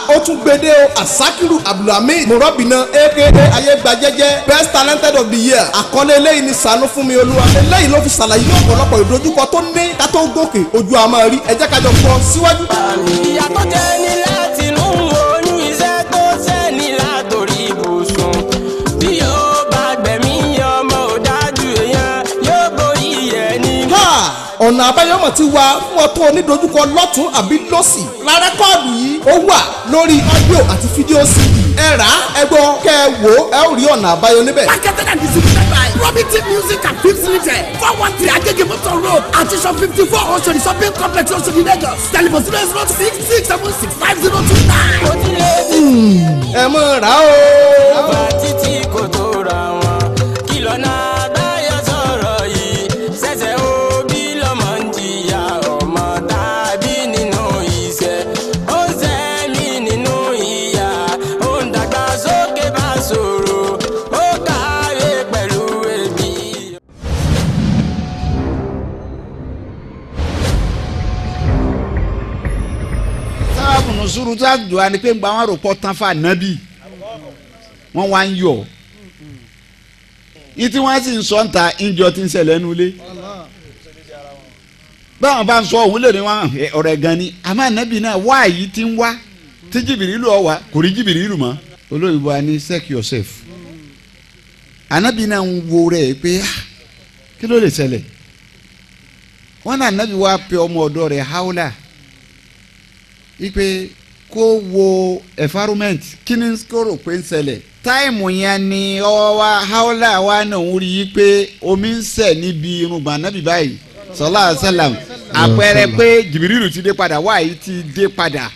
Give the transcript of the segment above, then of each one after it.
ó tún gbede o Asakiru Abdulhamid Murabina aka Ayégbajẹ́jẹ́ best talented of the year. àkọlé eléyìí ni Ṣàánú fún mi Olúwa. eléyìí ló fi ṣàlàyé ọ̀pọ̀lọpọ̀ ìdojúkọ tó ní ká tó gòkè ojú àmọ́ rí. ẹ jẹ́ ká jọ fọ́ síwájú. ìyàtọ̀ jẹ́ ní láti inú oyún iṣẹ́ tó ṣẹ́ ní látòrí ibùsùn. bí yóò bá gbẹ̀mí ọmọ ò dájú èèyàn yóò borí ẹ̀ ní. ọ̀nà àbáyọmọ̀ ti wà fún ọ tó onídojúkọ lọ́tún àbí lọ́sì. ra rẹ́kọ́ọ̀dù yìí ó wà lórí ọ́díò àti fídíò CD. ẹ rà á ẹ gbọ́ kẹ́ ẹ wò ó ẹ ó rí ọ̀nà àbáyọ níbẹ̀. marketed and distributed by Robinson Music and Films Limited 413 Agege Motor Road àti shop 54 Oshodi shopping complex Oshodi Lagos. telephone 00666765029. ó ti lé ẹ mọ̀ rà ó. ọba títí kò tó ra wọn kí lọ́nà àbáyọ sọ̀rọ̀ yìí ṣẹ̀ṣẹ̀ òbí lọ́mọ ń jìyà ọmọ tàbí nínú iṣẹ́ ó ń sẹ́mi nínú ìyà ó ń dàgbà sókè bá ṣòro ó kàwé pẹ̀lú èmi. sábàbù nùsùrù tó àjò wa ni pé ń gba wọn rò pọ̀ tán fún ànábì wọ́n wá ń yọ̀ ìtí wọ́n sì ń sọ ń ta ìjọ tí ń ṣẹlẹ̀ nulẹ̀ báwọn bá ń sọ òun lè ní wọn ọ̀rẹ́ gan ni àmọ́ ànábì náà wá yìí ti ń wá tí Jìbìrìlù ó wá kò rí Jìbìrìlù mọ́ olóyìnbó wa ní check yourself ànábì náà ń wo rẹ̀ pé kí ló lè ṣẹlẹ̀ wọ́n náà ànábì wá pe ọmọ ọ̀dọ́ rẹ̀ Haula ipe kó wo environment kí ni kó rò pé ń ṣẹlẹ̀ táìmù yẹn ni ọwọ́ wa Haula wa náà ń rí i pé omi ń sẹ̀ níbi irùngbọ̀n ànábì báyìí sallallahu alaihi wasallam àpẹẹrẹ pé Jìbìrìlù ti dé padà wáyé ti dé padà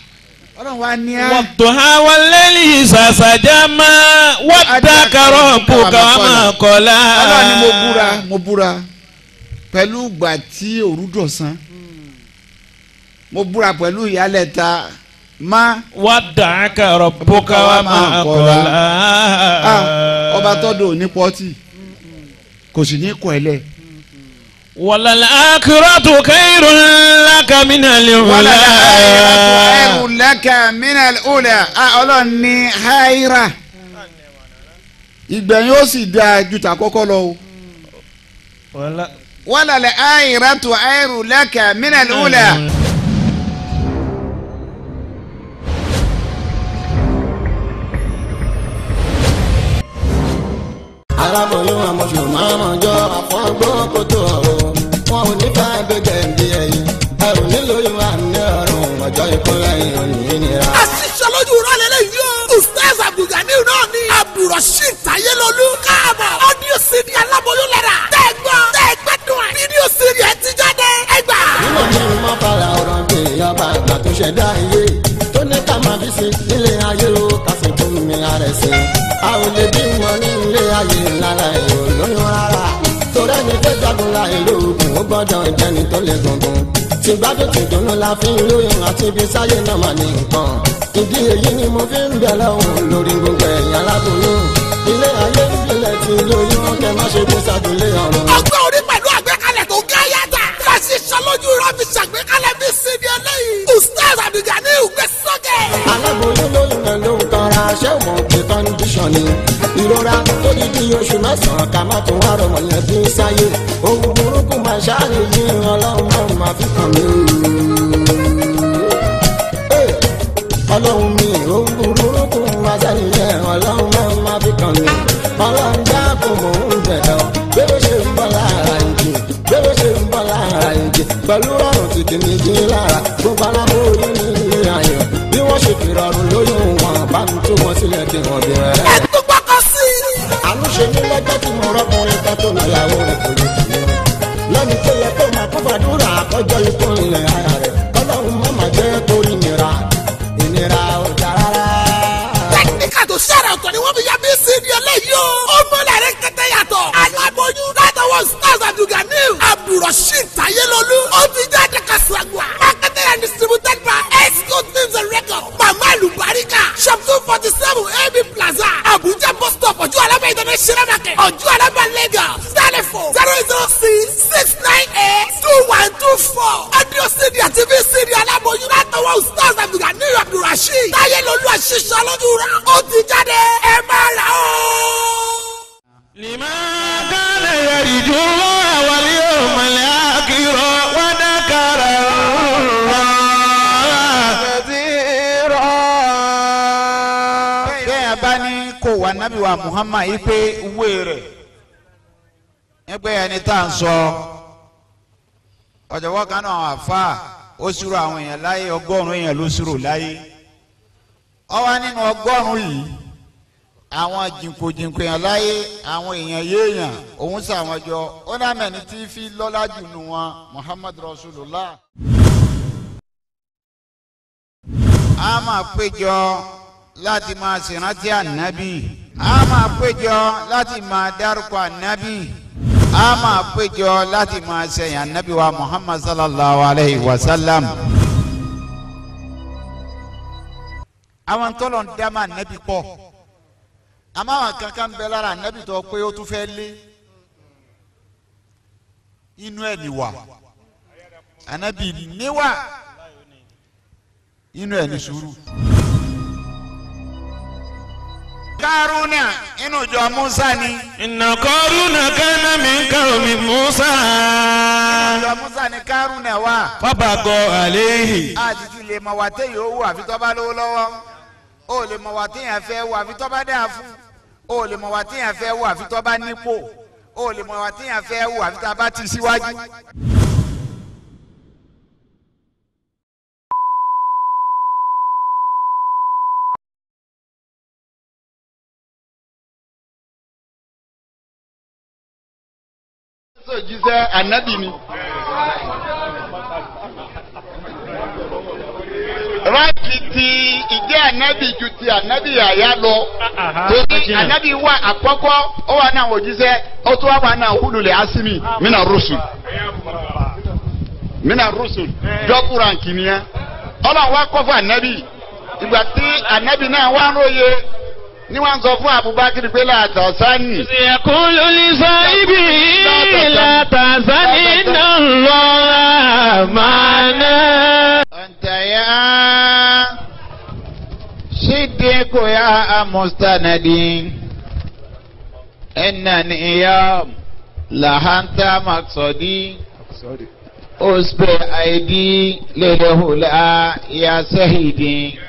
ọlọ́run wa ní á. والضحى والليل إذا سجى ما ودعك ربك وما قلى. ọlọ́run ni mo búra pẹ̀lú ìgbà tí òru dọ̀sán mo búra pẹ̀lú ìyálẹ̀ta má. ودعك ربك وما قلى. ọba tọ́dọ̀ ní pọ́tì kò sì ní kọ́ ẹ lẹ̀. وللآخرة خير لك من الأولى. خير لك من الأولى. ọlọ́run ní haira ìgbẹ̀yìn ó sì dáa ju tàkọ́kọ́ lọ o. وللآخرة خير لك من الأولى. aláboyún àmọ̀ṣù máa mọ̀ jọ àfọ̀gbọ́n kòtò ọ̀hún wọn ò ní ká gbẹ̀gẹ̀ ń di ẹ̀yìn ẹ ò nílò ìwà ní ọ̀run ọjọ́ ìkúnlẹ̀ ìròyìn nira. àṣìṣe lójú rálẹ̀ yìí o. Ustaz Abdulganiu náà ni Abdulrasheed Tayelolu káàbọ̀ audio CD aláboyún lẹ́ra tẹ́gbẹ́dùn ẹ̀ fídíò CD ẹ̀ ti jáde ẹgbà. nínú ní mọ́ fara ọ̀rọ̀ gbé ọba àgbà tó ṣẹ̀dá ayé tó ní ká máa fi sí nílé ayé o ká sì fún mi ààrẹ sí i. a ò lè bí wọn ní ilé ayé lára ẹ̀ ò lóyún rárá torí ẹni tó jagun la ìlú ogun ó gbọ́dọ̀ jẹ́ni tó lè gungun tí gbádùn tí dùnú la fi ń lóyún àti ibi sáyé náà mà ní nǹkan ìdí èyí ni mo fi ń bẹ̀ lọ́hùn lórí gbogbo ẹ̀yìn aláboyún ilé ayé ń bilẹ̀ tí lóyún kẹ má ṣe bí sàdúlé ọ̀run. ọgbẹ́ orí pẹ̀lú àgbékalẹ̀ tó gá yàtà àṣìṣe lójú rọ́bì ṣàgbékalẹ̀ bí CD eléyìí Ustaz Abdulganiu gbé sókè. aláboyún lóyún ẹ̀ ló ń kanra ṣé wọn ti kọ́ndíṣọ̀n ni ìrora tó di bí oṣù mẹ́sàn-án ká má tún wá rọmọ yẹn bí sáyé ohun burúkú máa ṣáàyè yí ọlọ́run náà máa fi kàn mí. ọlọ́run mi ohun burúkú máa ṣáàyè yẹn ọlọ́run náà máa fi kàn mí. ọlọ́run dákun mò ń bẹ̀rẹ̀ bí ó ṣe ń bọ́ lára ìjì bí ó ṣe ń bọ́ lára ìjì pẹ̀lú ọ̀rùn tí kì í jí lára gbogbo aláboyún ní ilé ayọ̀ bí wọ́n ṣe fi rọrùn lóyún wọn bá mi tú wọn sílẹ̀ kí wọ́n bẹ̀rẹ̀. ẹ tó gbọ́kọ̀ sí i. àánú ṣe ní lọ́jọ́ tí mo rọ́kùnrin kan tó níyàwó rẹ̀ kò lè tì í. lẹ́nu tó yẹ kó máa kó fàdúrà àkọ́jọ́ ikú ilẹ̀ ara rẹ̀ kọ́lọ́hún má má jẹ́ torí ìnira ò já rárá. tẹkiníkà tó ṣẹ̀rẹ̀ ọ̀tọ̀ ni wọ́n fi ya bí CD eléyìí o. ó mọ̀lẹ́ rẹ̀ kẹ́tẹ́ yàtọ̀. aláboyún látọwọ́ Ustaz Abdulganiu Abdulrasheed Tayelolu ó ti jáde kásìlágbà. marketed and distributed by Esco Things and Records. mama alubarika shop 247 AB Plaza Abuja bus stop ọjọ́ alábẹ́ international market ọjọ́ alábẹ́ látọwọ́ ustaz abdulgani abdulrasheed táyé lolú àṣìṣe lójú rẹ̀ ó ti jáde ẹ máa rà ó. لمن كان يرجو الله واليوم الآخر وذكر الله كثيرا. bẹ́ẹ̀ bá ní kó wa nábì wa Muhammad yìí pé wé rẹ̀ ẹgbẹ́ ẹni tá à ń sọ ọ̀jọ̀gbọ́n kan náà àfa ó ṣírò àwọn èèyàn láyé 100 èèyàn ló ṣírò láyé ó wà nínú 100 yìí àwọn jìnkòjìnkò èèyàn láyé àwọn èèyàn yéèyàn òun sàwọn jọ ó náà mẹ́ni tí fi lọ́lá jù nù wọn Muhammad Rasulullah. a máa péjọ láti máa ṣèrántí ànábì a máa péjọ láti máa dárúkọ ànábì a máa péjọ láti máa ṣẹ̀yìn ànábì wa Muhammad sallallahu alayhi wa sallam. àwọn tọ́lọ̀ ń dá máa ànábì pọ̀ àmọ́ àwọn kankan bẹ lára ànábì tó pé ó tún fẹ́ lé inú ẹ̀ níwà ànábì níwà inú ẹ̀ ní sùúrù. Kárúnà inú ìjọ Musa ni. Inna Qaruna kana min qawmi Musa. Ìjọ Musa ni Kárúnà wà. Fabago alayhi. Àtìtì lè mọ̀ wá téèyàn ó wù àfi tó bá lówó lọ́wọ́. Ó lè mọ̀ wá téèyàn fẹ́ wù àfi tó bá dáa fún. Ó lè mọ̀ wá téèyàn fẹ́ wù àfi tó bá nípò. Ó lè mọ̀ wá téèyàn fẹ́ wù àfi tó bá ti síwájú. Jíṣẹ́ ànábì ni. Ráìtì ti ìjẹ́ ànábì ju ti ànábì àyà lọ. Torí ànábì wà àkọ́kọ́ ó wà náà òjíṣẹ́ ó tún wà náà húlùlẹ̀ asimi mina rusul. Mina rusul dọ́kùrà nkìnìyàn. Ọlọ́run wá kọ́ fún ànábì. Ìgbà tí ànábì náà wá ń róye ni wọ́n sọ fún Abubakar pé láàtọ̀ sani. Yaqulu li sahibihi la tahzan inna Allaha ma'ana. Anta ya siddiqu ya mustanadi innani ya lahanta maqsadi usbi aidi lilhula ya sahidi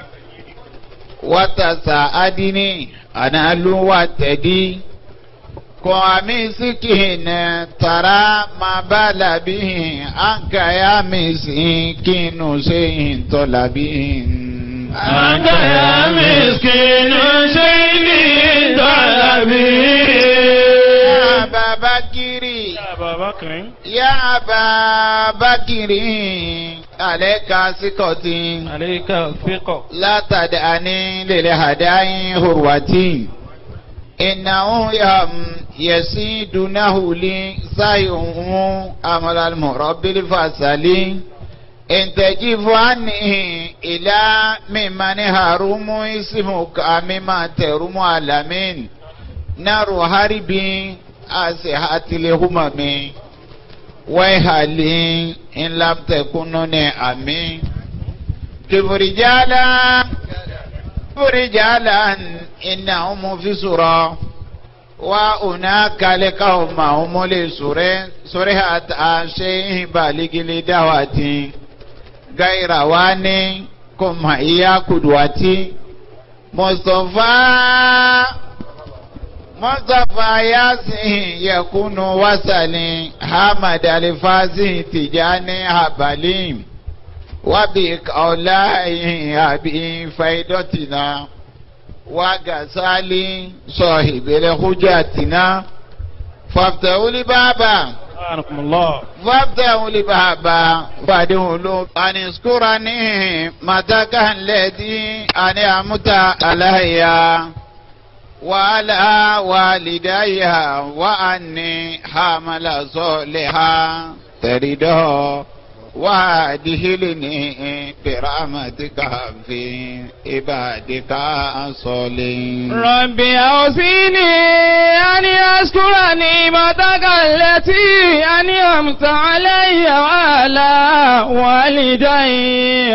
watasaadini analu watadi kwami sikina tara mabala bihi anka ya miskinu seyin tolabin Anta ya miskinu seyin tolabin ya babakiri ya babakiri aleka sikoti alayka fiqh la tad'ani lil hadayi hurwati innahu yasidunahu li sayuhu amal murabbil fasali intajifu anni ila mimman harumu ismuka mimma tarumu alamin naru haribi asihatil humami ويهالي إن لم تكونوا أمين كيف رجالا إنهم في سورة وهناك لقوم هم لسورة شيء بالغ لدعوتي غير واني كم هي قدوتي Mustafa Yasin yakunu wasali Hamad Alifazi Tijani Habalim Wabi kaulai abi faidotina Wagasali Sahibile hujatina Faftauli baba Faftauli baba Fadihulu Aniskurani Matakan ledi Ani amuta alaya وعلى والديها وأني حامل صالحا تريده وادخلني برحمتك في عبادك الصالحين ربي أوصيني أن أشكر نعمتك التي أنعمت علي وعلى والدي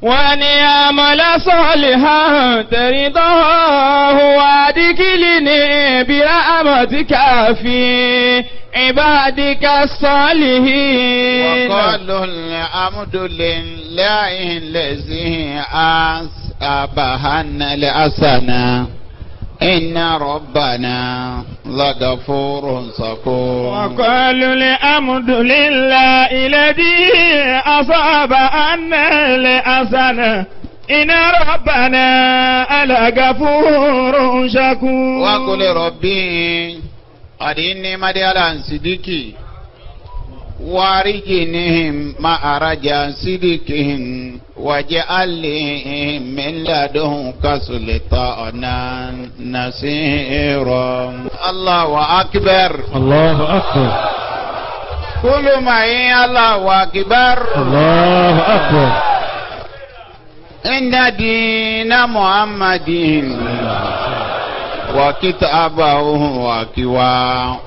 وأن يعمل صالحا ترضاه وأدخلني برحمتك في عبادك الصالحين. وقالوا الحمد لله الذي أصابنا الحسنى إن ربنا لغفور شكور. وقالوا الحمد لله الذي أصاب عنا الحسنى إن ربنا لغفور شكور. وقل ربي أرني مديالا صديقي وارجنهم مع رجا صديقهم واجعل لي من لدنك سلطانا نصيرا. الله أكبر. الله أكبر. كل معي الله أكبر. الله أكبر. إن دين محمد وكتابه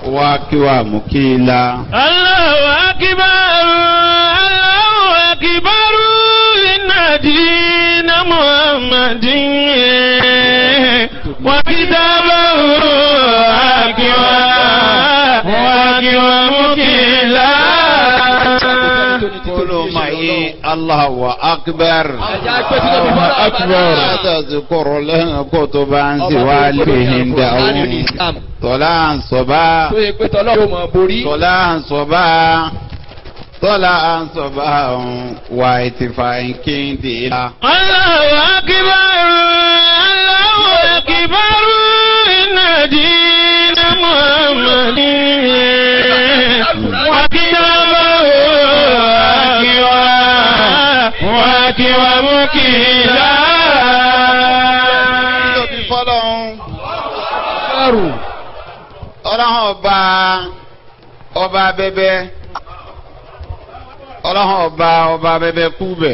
وكوا مكيلا. الله أكبر. الله أكبر. إن دين محمد وكتابه وكوا مكيلا. قولوا معي الله أكبر. الله أكبر. لا تذكر لهم كتبا سوى بهم دعون طلعا صبا طلعا صبا طلعا صبا واتفاق كنديلا. الله أكبر. الله أكبر. إن دين محمد وكتابه وكوا مكيلا. Ọlọ́run ọba bẹbẹ Ọlọ́run ọba bẹbẹ kú bẹ.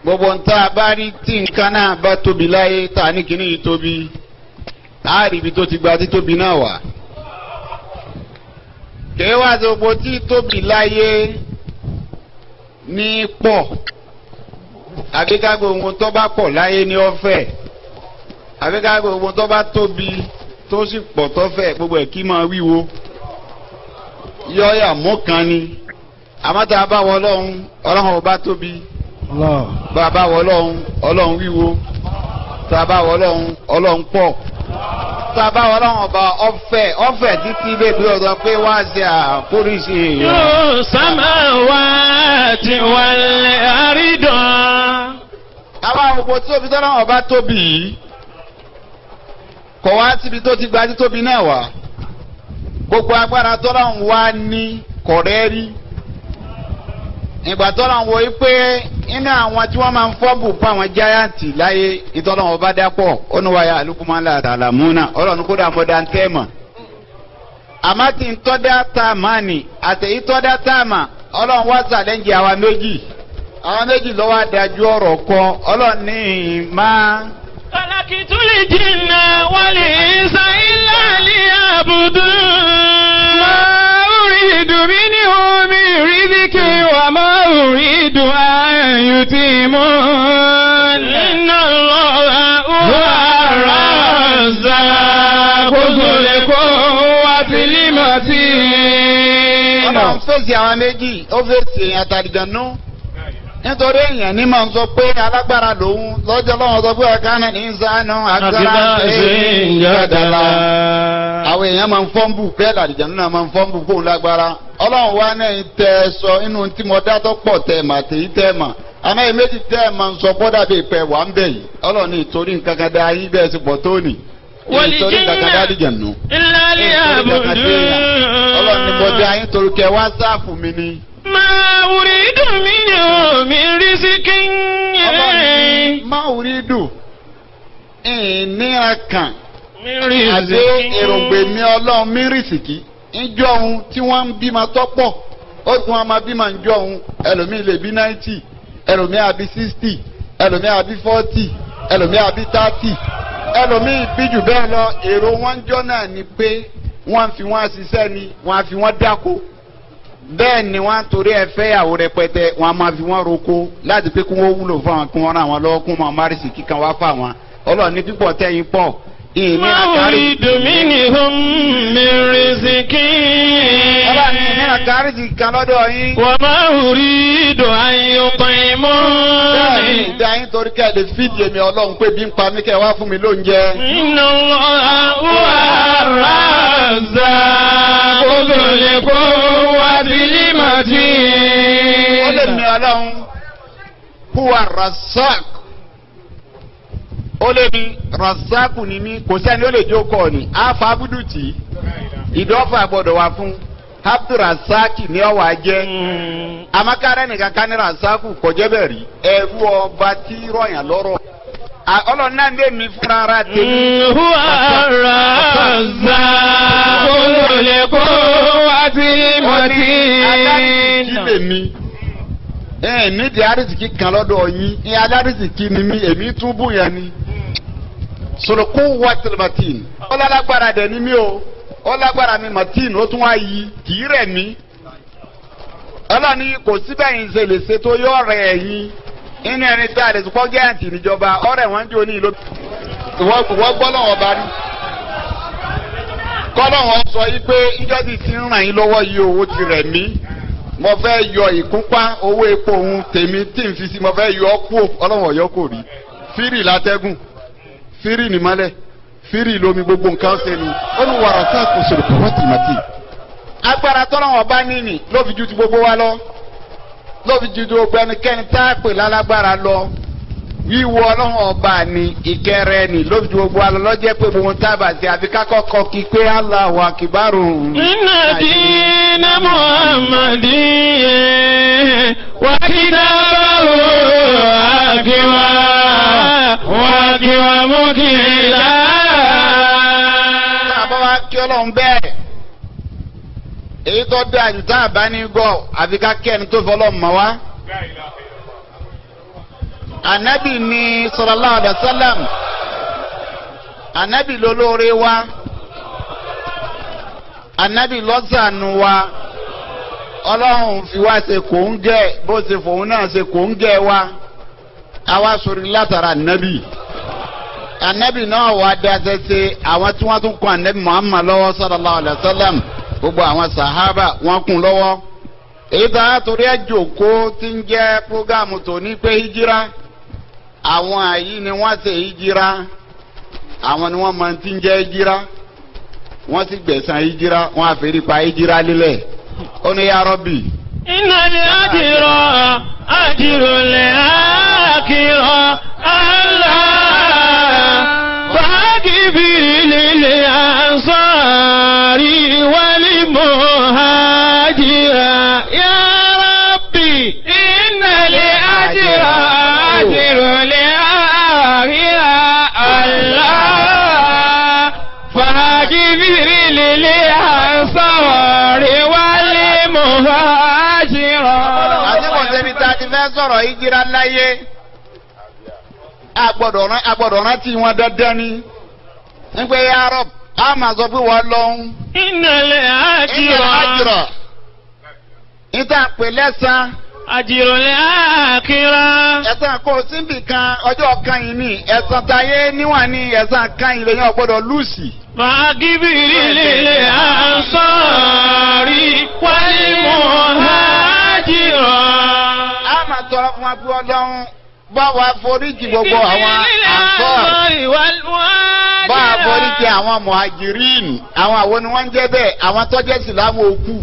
Gbogbo nta abárí tí nǹkan náà bá tóbi láyé ta ní kíní yìí tóbi láàrin ibi tó ti gba títóbi náà wà. Kèé wá sí gbogbo tí tóbi láyé ní pọ̀ àbíkágbó ohun tó bá pọ̀ láyé ní ọ̀fẹ́ àbíkágbó ohun tó bá tóbi tó sì pọ̀ tọ́fẹ́ gbogbo ẹ̀ kí máa wíwo yọ́ọ̀yà mọ́kàn ni àmọ́ tá a bá wọ ọlọ́run ọba tóbi bá a bá wọ ọlọ́run wíwo tá a bá wọ ọlọ́run pọ̀ tá a bá wọ ọlọ́run ọba ọ̀fẹ́ títí bèbí ọ̀dọ́ pé wá sí àkóríṣe èèyàn. yóò sámà wá tí wàlẹ̀ àrídàn. àwọn àwòkọ́ tí òbí tọ́lọ́run ọba tóbi yìí kọ̀ wá síbi tó ti gba títóbi náà wá gbogbo agbára tọ́lọ́run wá ní kọ̀rẹ́ rí ìgbà tọ́lọ́run wọ yí pé iná àwọn tí wọ́n máa ń fọ́bù fún àwọn jáyàntì láyé ìtọ́lọ́run ọba dápọ̀ ọ̀nùwàyà àlùkùmọ́lá àtàlàmúnà ọlọ́run kó dà mọ́dà ń tẹ́ mọ̀ àmọ́ tí ń tọ́dá tá a máa nì àtẹ̀yí tọ́dá tá a mà ọlọ́run wá sàlẹ́ǹjì àwọn méjì lọ́wọ́ adájú ọ̀rọ̀ kọ ọlọ́run ní máa. خلقت الجن والإنس إلا ليعبدون ما أريد منهم من رزق وما أريد أن يطعمون إن الله هو الرزاق ذو القوة المتين. ọlọ́run fèsì àwọn méjì ó fèsì àtàlìjànú nítorí èèyàn ní máa ń sọ pé alágbára lòun lọ́jọ́ lọ́wọ́ sọ pé ẹ̀ka náà ní sànù agbára ṣe ìjọdala. àwọn èèyàn máa ń fọ́nbù bẹ́ẹ̀ làdìjànú náà máa ń fọ́nbù fóun lágbára. ọlọ́run wá náà tẹ ẹ sọ inú tí mo dá tó pọ̀ tẹ̀ mà tèyí tẹ̀ mà àmọ́ èyí méjì tẹ̀ máa ń sọ bọ́dà bíi pẹ̀ wà ń bẹ̀ yìí ọlọ́run ní ìtorí nǹkan kan dá yín bẹ́ẹ̀ sì pọ̀ tó nì ìtorí nǹkan kan dá dìjànú. ọlọ́run ní mo dá yín torí kẹ wá sáàfù mi ni. ما أريد منهم من رزق. ما أريد ìnira kan من رزق. àti èròǹgbè mi ọlọ́run mi rìsìkì ìjọ ohun tí wọ́n ń bímọ tọ́pọ̀ ó tún wọn máa bímọ ìjọ ohun ẹlòmíì lè bí 90 ẹlòmíì àbí 60 ẹlòmíì àbí 40 ẹlòmíì àbí 30 ẹlòmíì bí jù bẹ́ẹ̀ lọ èrò wọn jọ náà ni pé wọ́n fi wọ́n ṣiṣẹ́ ni wọ́n fi wọ́n dáko bẹ́ẹ̀ ni wọ́n torí ẹ fẹ́ yàwó rẹpẹtẹ wọ́n máa fi wọ́n roko láti pé kí wọ́n wúlò fún àwọn kí wọ́n ràn wọ́n lọ́wọ́ kí wọ́n máa rí sí kíkan wá fún àwọn ọlọ́run ní pípọ̀ tẹ́yìn pọ̀. ما أريد منهم من رزق ọlọ́run ní ìmí àkárí sí kíkan lọ́dọ̀ yín. وما أريد أن يطعموني ìdáyín torí kẹ́ ẹ lè fídìí èmi ọlọ́run pé bí ń pa mí kẹ́ ẹ wá fún mi lóúnjẹ. إن الله هو الرزاق ذو القوة المتين. ó lè mi ọlọ́run huwa rasak ó lè mi rasaku ni mí kò sẹ́ni ó lè jókòó ni àfa abuduti ìdọ́fà gbọ́dọ̀ wá fún abdulrasaki ní ọwọ́ ajẹ́ amakara nìkan kan ní rasaku kọjẹ́ bẹ́ẹ̀ rí ẹrú ọba tí rọ̀yàn lọ́rọ̀ ọlọ́run náà lé mi fúnra ara tèmi. huwa ar-razzaq dhul quwwatil matin. kí lèmi nídìí arísìkí kan lọ́dọ̀ yín ní alárísìkí ni mí èmi tún bù yẹn ni. sọlọ́kù wàtí matin ọlọ́lágbára dẹ̀ ni mí o ọlágbára mi matin ó tún wá yí kì í rẹ̀ mí. ọlọ́ni kò síbẹ̀ yín ṣe lè ṣe tó yọ ọ̀rẹ́ ẹ̀yìn inú ẹni tí a lè sọ gẹ́ǹtì níjọba ọ̀rẹ́ wọn jẹ́ òní ìlú. ìwọ gbọ́ lọ́wọ́ bá rí. kọ́lọ́wọ́ sọ yí pé ìjọ́sìn ti ń ràn yín lọ́wọ́ yìí owó ti rẹ̀ mí. mo fẹ́ yọ ìkúnpá owó epo òun tèmi tí n fi si mo fẹ́ yọ ọ́ kú ọlọ́wọ́ yọ kò rí. fírì látẹ́gùn fírì nìmọ́lẹ̀ fírì lómi gbogbo nǹkan ṣe ni olùwàrà sáà kò sọ̀rọ̀ pàwọ́tìmọ́tì. agbára tọ́lọ́wọ́ bá níní ló fi ju ti gbogbo wa lọ ló fi ju gbogbo ẹnikẹ́ni tá a pè lálágbára lọ wíwọ ọlọ́run ọba ni ìkẹrẹ ni ló fi ju gbogbo wa lọ lọ́jẹ́ pé gbogbo tábà sí àfi kákọ́kọ́ kí pé Allahu akibaru. inna dina Muhammadin wa kitabahu akiwa mukila. àbá wa kí ọlọ́run bẹ́ẹ̀ èyí tó dé àjùtá àbánigọ́ àfi ká kẹ́ni tó fọlọ́ mọ́ wa. Ànábì ní sallallahu alaihi wasallam ànábì lólóore wa ànábì lọ́sànù wa ọlọ́run fi wá ṣe kòńgẹ́ bó ṣe fòun náà ṣe kòńgẹ́ wa àwa sórí látara ànábì ànábì náà wà dáṣẹ́ ṣe àwọn tí wọ́n tún kọ́ ànábì Muhammad lọ́wọ́ sallallahu alaihi wasallam gbogbo àwọn sàhábà wọ́n kún lọ́wọ́ èyí tá a torí ẹ jòkó tí ń jẹ́ prógámù tó ní pé hijira àwọn àyí ni wọ́n ṣe hijira àwọn ni wọ́n máa ti ń jẹ́ hijira wọ́n sì gbẹ̀san hijira wọ́n àfẹ́rí pa hijira lílẹ̀ ó ní ya Rabbi. innal ajra ajrul akhirah Allah fàákìbí lílé ansari wal muhajira ya Rabbi innal ajra ajrul akhirah Allah fàákìbí lílé ansari wal muhajira. àti kò sẹ́ni tá a ti fẹ́ sọ̀rọ̀ hijira láyé agbọ́dọ̀ rántí wọn dandan ni nígbà ya Rabb a máa sọ pé wọ́n lọ́hún. innal ajra níta pè lẹ́sàn. ajrul akhirah. ẹ̀san kò síbi kan ọjọ́ kan yìí ni ẹ̀san táyé níwọ̀n ni ẹ̀san kan yìí lèyàn gbọ́dọ̀ lùsì. fàákìbí lílé ansari wal muhajira. a máa tọrọ fún wa pé Ọlọ́run bá wa foríjì gbogbo àwọn ansari bá wa foríjì àwọn muhajirin àwọn àwọn ni wọ́n ń jẹ́ bẹ́ẹ̀ àwọn tó jẹ́ ìsìlámù òkú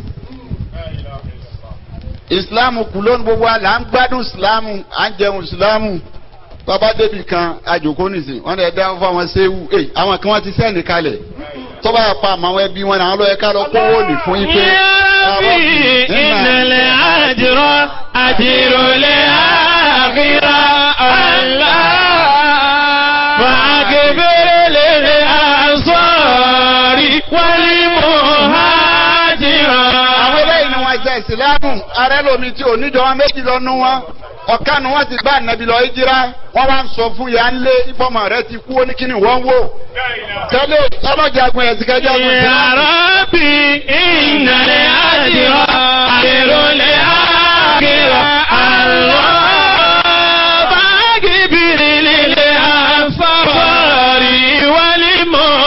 ìsìlámù kù lónìí gbogbo àlà ń gbádùn ìsìlámù à ń jẹun ìsìlámù bàbá débì kan àjòkó nìsín wọn lè dá fún àwọn séwù àwọn kan wọn ti sẹ́ni kalẹ̀ tó bá pa àwọn ẹbí wọn àwọn lọ́yẹ ká lọ kówó lè fún yín pé. innal ajra ajrul akhirah Allah fàákìbí lílé ansari wal muhajira. àwọn eléyìí ni wọn jẹ ìsìlámù arẹ lomi tí oníjọ wọn méjì lọnu wọn ọ̀kanu wọn ti bá ànábì lọ ìjírá wọn wá ń sọ fún ya ńlé ìfọmọ rẹ ti kú oníkíni wọn wò tẹ́lẹ̀ ọlọ́jàgbọ́n ẹ̀ sìkẹ́jà fún يا ربي إن الأجر خير الآخرة الله فاغفر للأنصار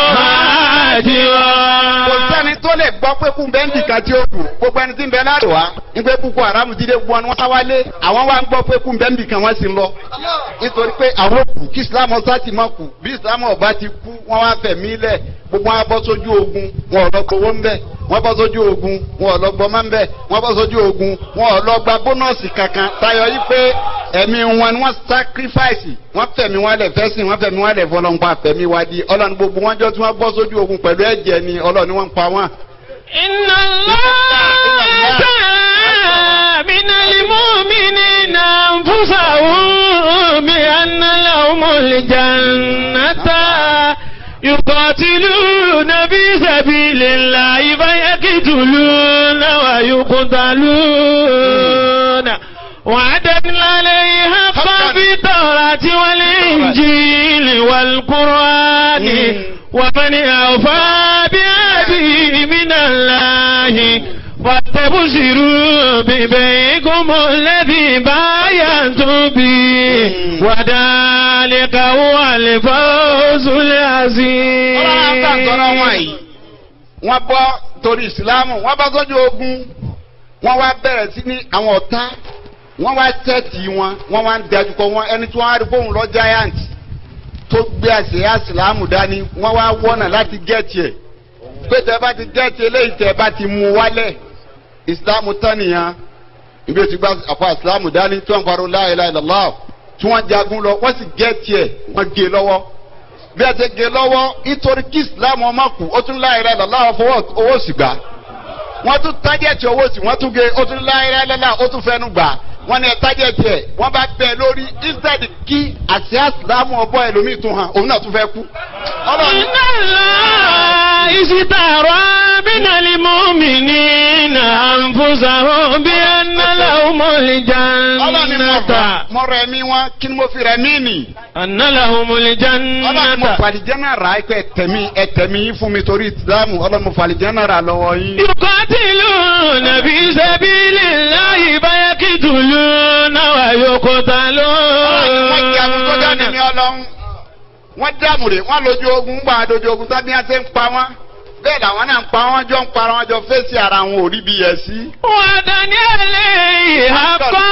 والمهاجر. kò sẹ́ni tó lè gbọ́ pé kún bẹ́ńdì kan tí ó kù gbogbo ẹni tí ń bẹ láàrú wa ń pé Boko Haram ti dé gbọ́ ni wọ́n sá wálé àwọn wa ń gbọ́ pé kún bẹ́ńdì kan wọ́n sì ń lọ nítorí pé àwọn kù kí Islam ọ̀sá ti mọ̀ kù bí Islam ọ̀bá ti kú wọ́n wá fẹ̀mí lẹ̀ gbogbo wọn bọ́ sójú ogun wọn ò lọ gbowó ńbẹ wọn bọ́ sójú ogun wọn ò lọ gbọmọ ńbẹ wọn bọ́ sójú ogun wọn ò lọ gba bónọ́ọ̀sì kankan tayọ yìí pé ẹ̀mí wọn ni wọ́n sacrifice wọ́n fẹ̀mí wọn lẹ̀ fẹ́sìn wọ́n fẹ̀mí wọn lẹ̀ fọlọ́npa fẹ̀mí wa di Ọlọ́run gbogbo wọn jọ tí wọ́n bọ́ sójú ogun pẹ̀lú ẹ̀jẹ̀ ni Ọlọ́run ni wọ́n ń pa wọn. إن الله من المؤمنين أنفسهم بأن لهم الجنة يقاتلون في سبيل الله فيقتلون ويقتلون وعدا عليه حقا في التوراة والإنجيل والقرآن ومن أوفى بعهده من الله فاستبشروا ببيعكم الذي بايعتم به وذلك هو الفوز العظيم. wọ́n bọ́ torí ìsìlámù wọ́n bá sójú ogun wọ́n wá bẹ̀rẹ̀ sí ní àwọn ọ̀tá wọ́n wá tẹ́tì wọn wọ́n wá ń dájú kọ wọn ẹni tí wọ́n á rí fóun lọ giant tó gbé àṣeyá ìsìlámù dání wọ́n wá wọ́nà láti gẹ̀ẹ́tì ẹ̀ pé tẹ́ bá ti gẹ̀ẹ́tì eléyìí tẹ́ bá ti mú wálẹ̀ ìsìlámù tán nìyẹn ibi tí gba àpò ìsìlámù dání tí wọ́n parọ́ la ilaha illallah tí wọ́n jagun lọ wọ́n sì gẹ̀ẹ́tì ẹ̀ wọ́n gé lọ́wọ́ bí a ti gé lọ́wọ́ nítorí kí ìsìlámù ọmọ kù ó tún la ilaha illallah fọwọ́ owó sì gbà wọ́n tún tájẹ̀tì owó sì wọ́n tún gé ó tún la ilaha illallah ó tún fẹ́nu gbà wọ́n ní tájẹ̀tì ẹ̀ wọ́n bá bẹ̀ lórí instead kí àṣẹ ìsìlámù ọbọ̀ ẹlòmíì tún hàn òun náà tún fẹ́ kú. Inna Allah ishtara minal mu'minina anfusahum bi anna lahumul jannata. mo rẹ̀ mí wọn kí ni mo fi rẹ̀ mí nì. Anna lahumul jannata. ọlọ́run mo fàlìjẹ́nà rà ẹ́ pé ẹ̀tẹ̀mí yín fún mi torí ìsìlámù ọlọ́run mo fàlìjẹ́nà rà lọ́wọ́ yín. Yuqatiluna fi sabilillahi fayaqtuluna wa yuqtaluna. wọ́n jagun tó jáde ní ọlọ́run wọ́n dàmúre wọ́n lójú ogun gbà dojú ogun tó bí wọ́n ti ń pa wọ́n bẹ́ẹ̀ làwọn náà ń pa wọ́n jọ ń para wọn jọ fèsì ara wọn ò rí bí yẹ sí. وعدني عليه حقا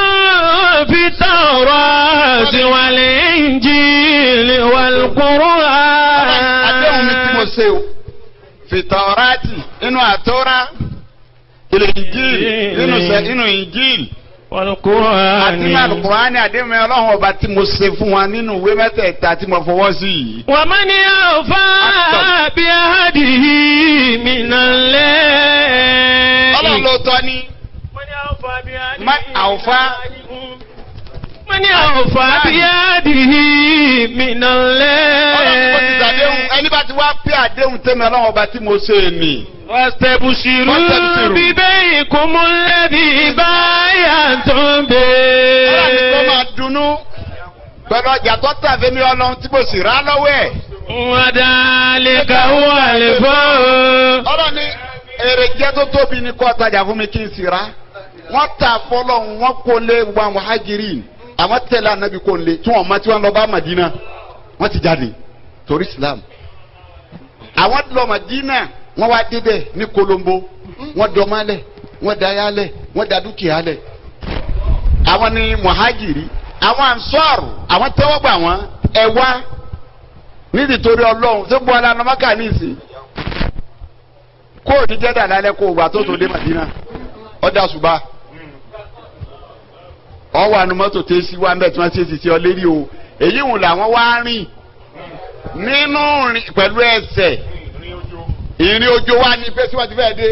في التوراة والإنجيل والقرآن. àdéhùn mi tí mo ṣe o fi Taurati inú àtọ́ra ilẹ̀ Injil inú Injil والقرآن àti nínú Al-Qur'ani àdéhùn mi ọlọ́run ọba tí mo ṣe fún wa nínú ìwé mẹ́tẹ̀ẹ̀ta tí mo fọwọ́ sí yìí. ومن أوفى بعهده من الله. ọlọ́run ló tọ́ ni. من أوفى بعهده من الله. ẹni bá ti wá pé àdéhùn tẹ́mi ọlọ́run ọba tí mo ṣe ni. واستبشروا ببيعكم الذي بايعتم به. ọlọ́run kò máa dunnú pẹ̀lú ọjà tó tà fẹ́mi ọlọ́run tí mo sì rà lọ́wọ́ ẹ̀. وذلك هو الفوز. ọlọ́run ní èrè jẹ́ tó tóbi ní kó tajà fún mi kí n sì rà. wọ́n ta fọlọ́run wọ́n kó lé wa muhajirin àwọn tẹ̀lé anabi kó lé tí wọ́n ma tí wọ́n lọ bá Madina wọ́n ti jáde torí Islam. àwọn lọ Madina wọ́n wá débẹ̀ ní Kolombo wọ́n dọ̀málẹ̀ wọ́n dayálẹ̀ wọ́n da dúkìá lẹ̀. àwọn ni muhajiri àwọn ansọ́ọ̀rù àwọn tẹ́wọ́ gbà wọ́n ẹ wá nítorí Ọlọ́run tó bu ọlá anamaka ní ìsìn kó o ní jẹ́ dàdálẹ̀ kó o gbà tó dé Madina ọ̀dà ṣùgbọ́n ọwọ́ ànumọ́tò tẹ́ sí wa mbẹ́ tí wọ́n ṣe ti ṣe ọ lérí o èyí wù làwọn wá rìn nínú pẹ̀lú ẹsẹ̀ ìrìn ojú wa ní pé tí wọ́n ti fẹ́ dé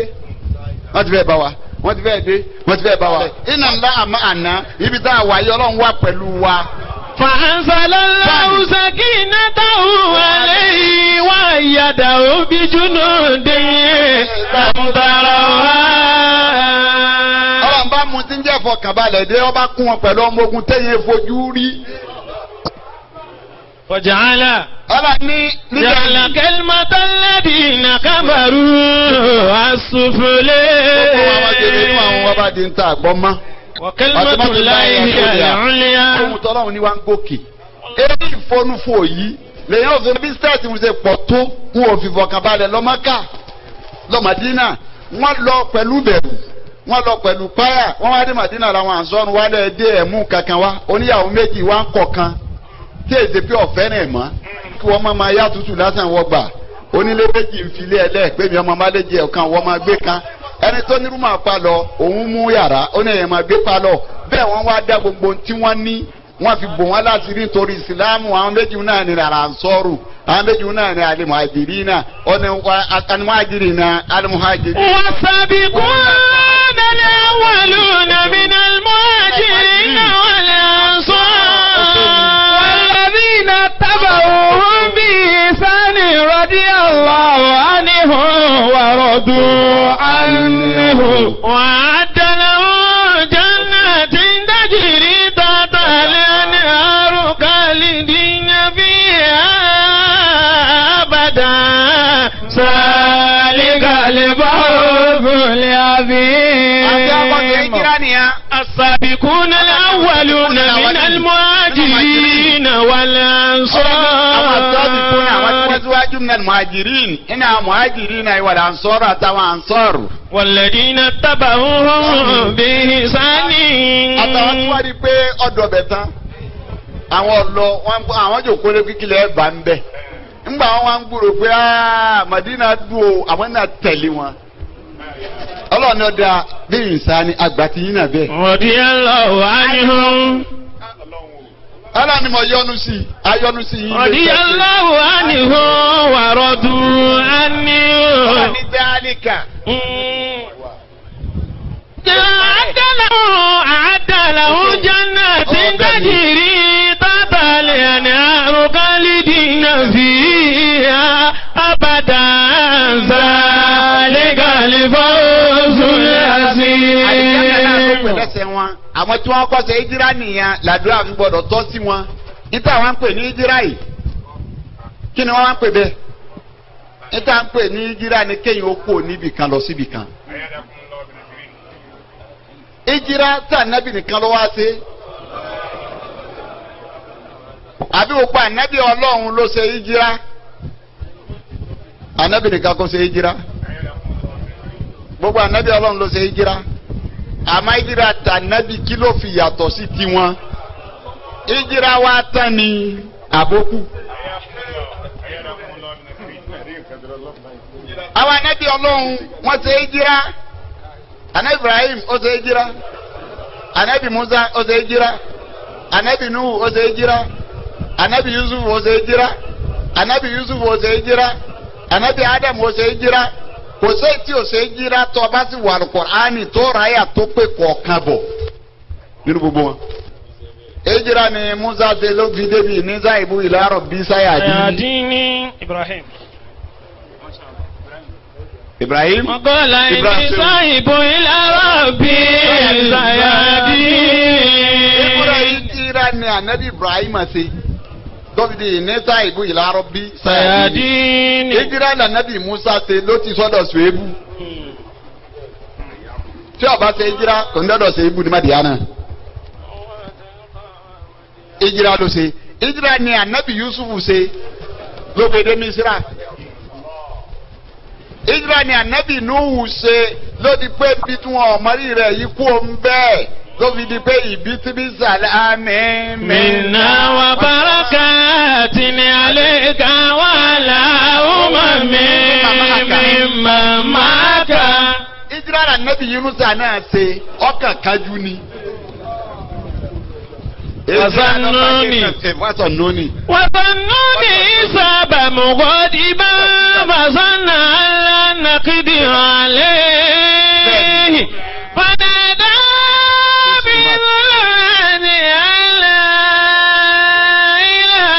wọ́n ti fẹ́ bá wa wọ́n ti fẹ́ dé wọ́n ti fẹ́ bá wa iná ńlá àmọ́ àná ibi tá a wà yìí Ọlọ́run wà pẹ̀lú wa. فأنزل الله سكينته عليه وأيده بجنود لم تروها. Ọlọ́run bá mu ti ń jẹ́ fọ fọkànbalẹ̀ dé ọba kún wọn pẹ̀lú ọmọ ogun tẹ̀yìn fojú rí. waja'ala ọlọ́ni ja'ala kalimatal ladina kafaru as-sufla. gbogbo àwọn ọba di ń ta àgbọ̀ mọ́. wa kalimatullahi hiya al-ulya. ohun tọ́lọ́run ni wá ń gòkè. èyí ìfọnúfò yìí lèyìn òfin bí sẹ́ẹ̀tì mo ṣe pọ̀ tó ń òfin fọkànbalẹ̀ lọ́mọ́ká lọ́mọdínà wọ́n lọ pẹ̀lú bẹ̀rù wọ́n lọ pẹ̀lú páyà wọ́n wá dé màdínà làwọn àǹsọ́run wá lẹ́ẹ̀ dé ẹ̀mú kankan wá oníyàwó méjì wá ń kọ̀kan tí èdè pé ọ̀fẹ́ náà mọ́ kí wọ́n máa yá tutù lásán wọ́n gbà onílé méjì ń filé ẹlẹ́ pé mi ọmọ má lè jẹ ọ̀kan wọ́n máa gbé kan ẹni tó nírú máa pa lọ òun mú yàrá ó ní èèyàn máa gbé pa lọ bẹ́ẹ̀ wọ́n wá dá gbogbo tí wọ́n ní wọ́n fi bò wọ́n láti rí nítorí ìsìlámù àwọn méjì náà ní àràǹsọ́rù àwọn méjì náà ní alimuhajirina ọ̀nà alimuhajirina alimuhajirina. والسابقون الأولون من المهاجرين والأنصار والذين اتبعوهم بإحسان رضي الله عنهم ورضوا عنه وأعد لهم جنات تجري تحتها الأنهار خالدين فيها أبدا ذلك الفوز العظيم. السابقون الأولون من المهاجرين والأنصار. السابقون وأزواج من المهاجرين إنها مهاجرين والأنصار أتوا أنصار. والذين اتبعوهم بإحسان. àtàwọn tí wọ́n rí pé ọ̀dọ̀ bẹ̀ tán àwọn ọ̀lọ́ àwọn jòkó lé kíkìlẹ̀ bá ń bẹ̀ ńgbà wọn wá ń gbúrò pé Madina dùn ó àwọn náà tẹ̀lé wọn ọlọ́ọ̀ni ọ̀dà bí ìsáni àgbà tí yín náà bẹ́ẹ̀. radiyallahu anhum. ọlọ́ọ̀ni mo yọ́nú sí ayọ́nú sí yín. radiyallahu anhum wa radu anhu. ọlọ́ọ̀ni dálíkà. أعد له جنات تجري تحتها الأنهار خالدين فيها أبدا ذلك الفوز العظيم. àwọn tí wọ́n kọ́ ṣe ìjírá nìyẹn làdúrà fi gbọ́dọ̀ tọ́ sí wọn níta wọ́n ń pè ní ìjírá yìí kí ni wọ́n ń pè bẹ́ẹ̀ níta ń pè ní ìjírá ni kéèyàn ó kó níbì kan lọ síbì kan. ìjírá tí ànábì nìkan ló wá sí àbí òpó ànábì ọlọ́run ló ṣe ìjírá ànábì nìkan kó ṣe ìjírá gbogbo ànábì ọlọ́run ló ṣe ìjírá àmọ́ ìjírá tí ànábì kí ló fi yàtọ̀ sí tiwọn ìjírá wa tán ni àbókù. àwọn ànábì ọlọ́run wọ́n ṣe ìjírá. Anabi Ibrahim ó ṣe hijira, Anabi Musa ó ṣe hijira, Anabi Nuhu ó ṣe hijira, Anabi Yusuf ó ṣe hijira, Anabi Yusuf ó ṣe hijira, Anabi Adam ó ṣe hijira. Kò sí tí ó ṣe hijira tó bá sì wà Al-Qur'ani tó ráyà tó pé kọ̀ọ̀kan bọ̀ nínú gbogbo wọn. Hijira ni Musa ṣe ló fi débi ní Zaibu ila Rabbi sayadini. Ibrahim. Ibrahim. Ọgọ́lá ìní sáìbò ìlàrọ̀ bí ṣàyàdí. Ibrahim ìjírá ni ànábì Ibrahim ṣe. Dọ́bìdì ìní sáìbò ìlàrọ̀ bí ṣàyàdí. Ìjírá ni ànábì Musa ṣe ló ti sọ́dọ̀ Ṣuaibu. Tí ó bá ṣe ìjírá kò ní dọ́dọ̀ Ṣuaibu ní Madiana. Ìjírá ló ṣe. Ìjírá ni ànábì Yusuf ṣe ló gbé dé Misra. Ìjírá ni ànábì Nuhu ṣe ló di pé bí tí wọn ọmọrí rẹ̀ yìí kú òun bẹ́ẹ̀ ló fi di pé ìbí tí bí sàlámì. minna wa barakatin alayka wa ala umamin mamaka. Ìjírá ni ànábì Yunusa náà ṣe ọkàn kájú ni. وظنوني إصابة مغضبا فظن أن لن نقدر عليه فنادى بالله أن لا إله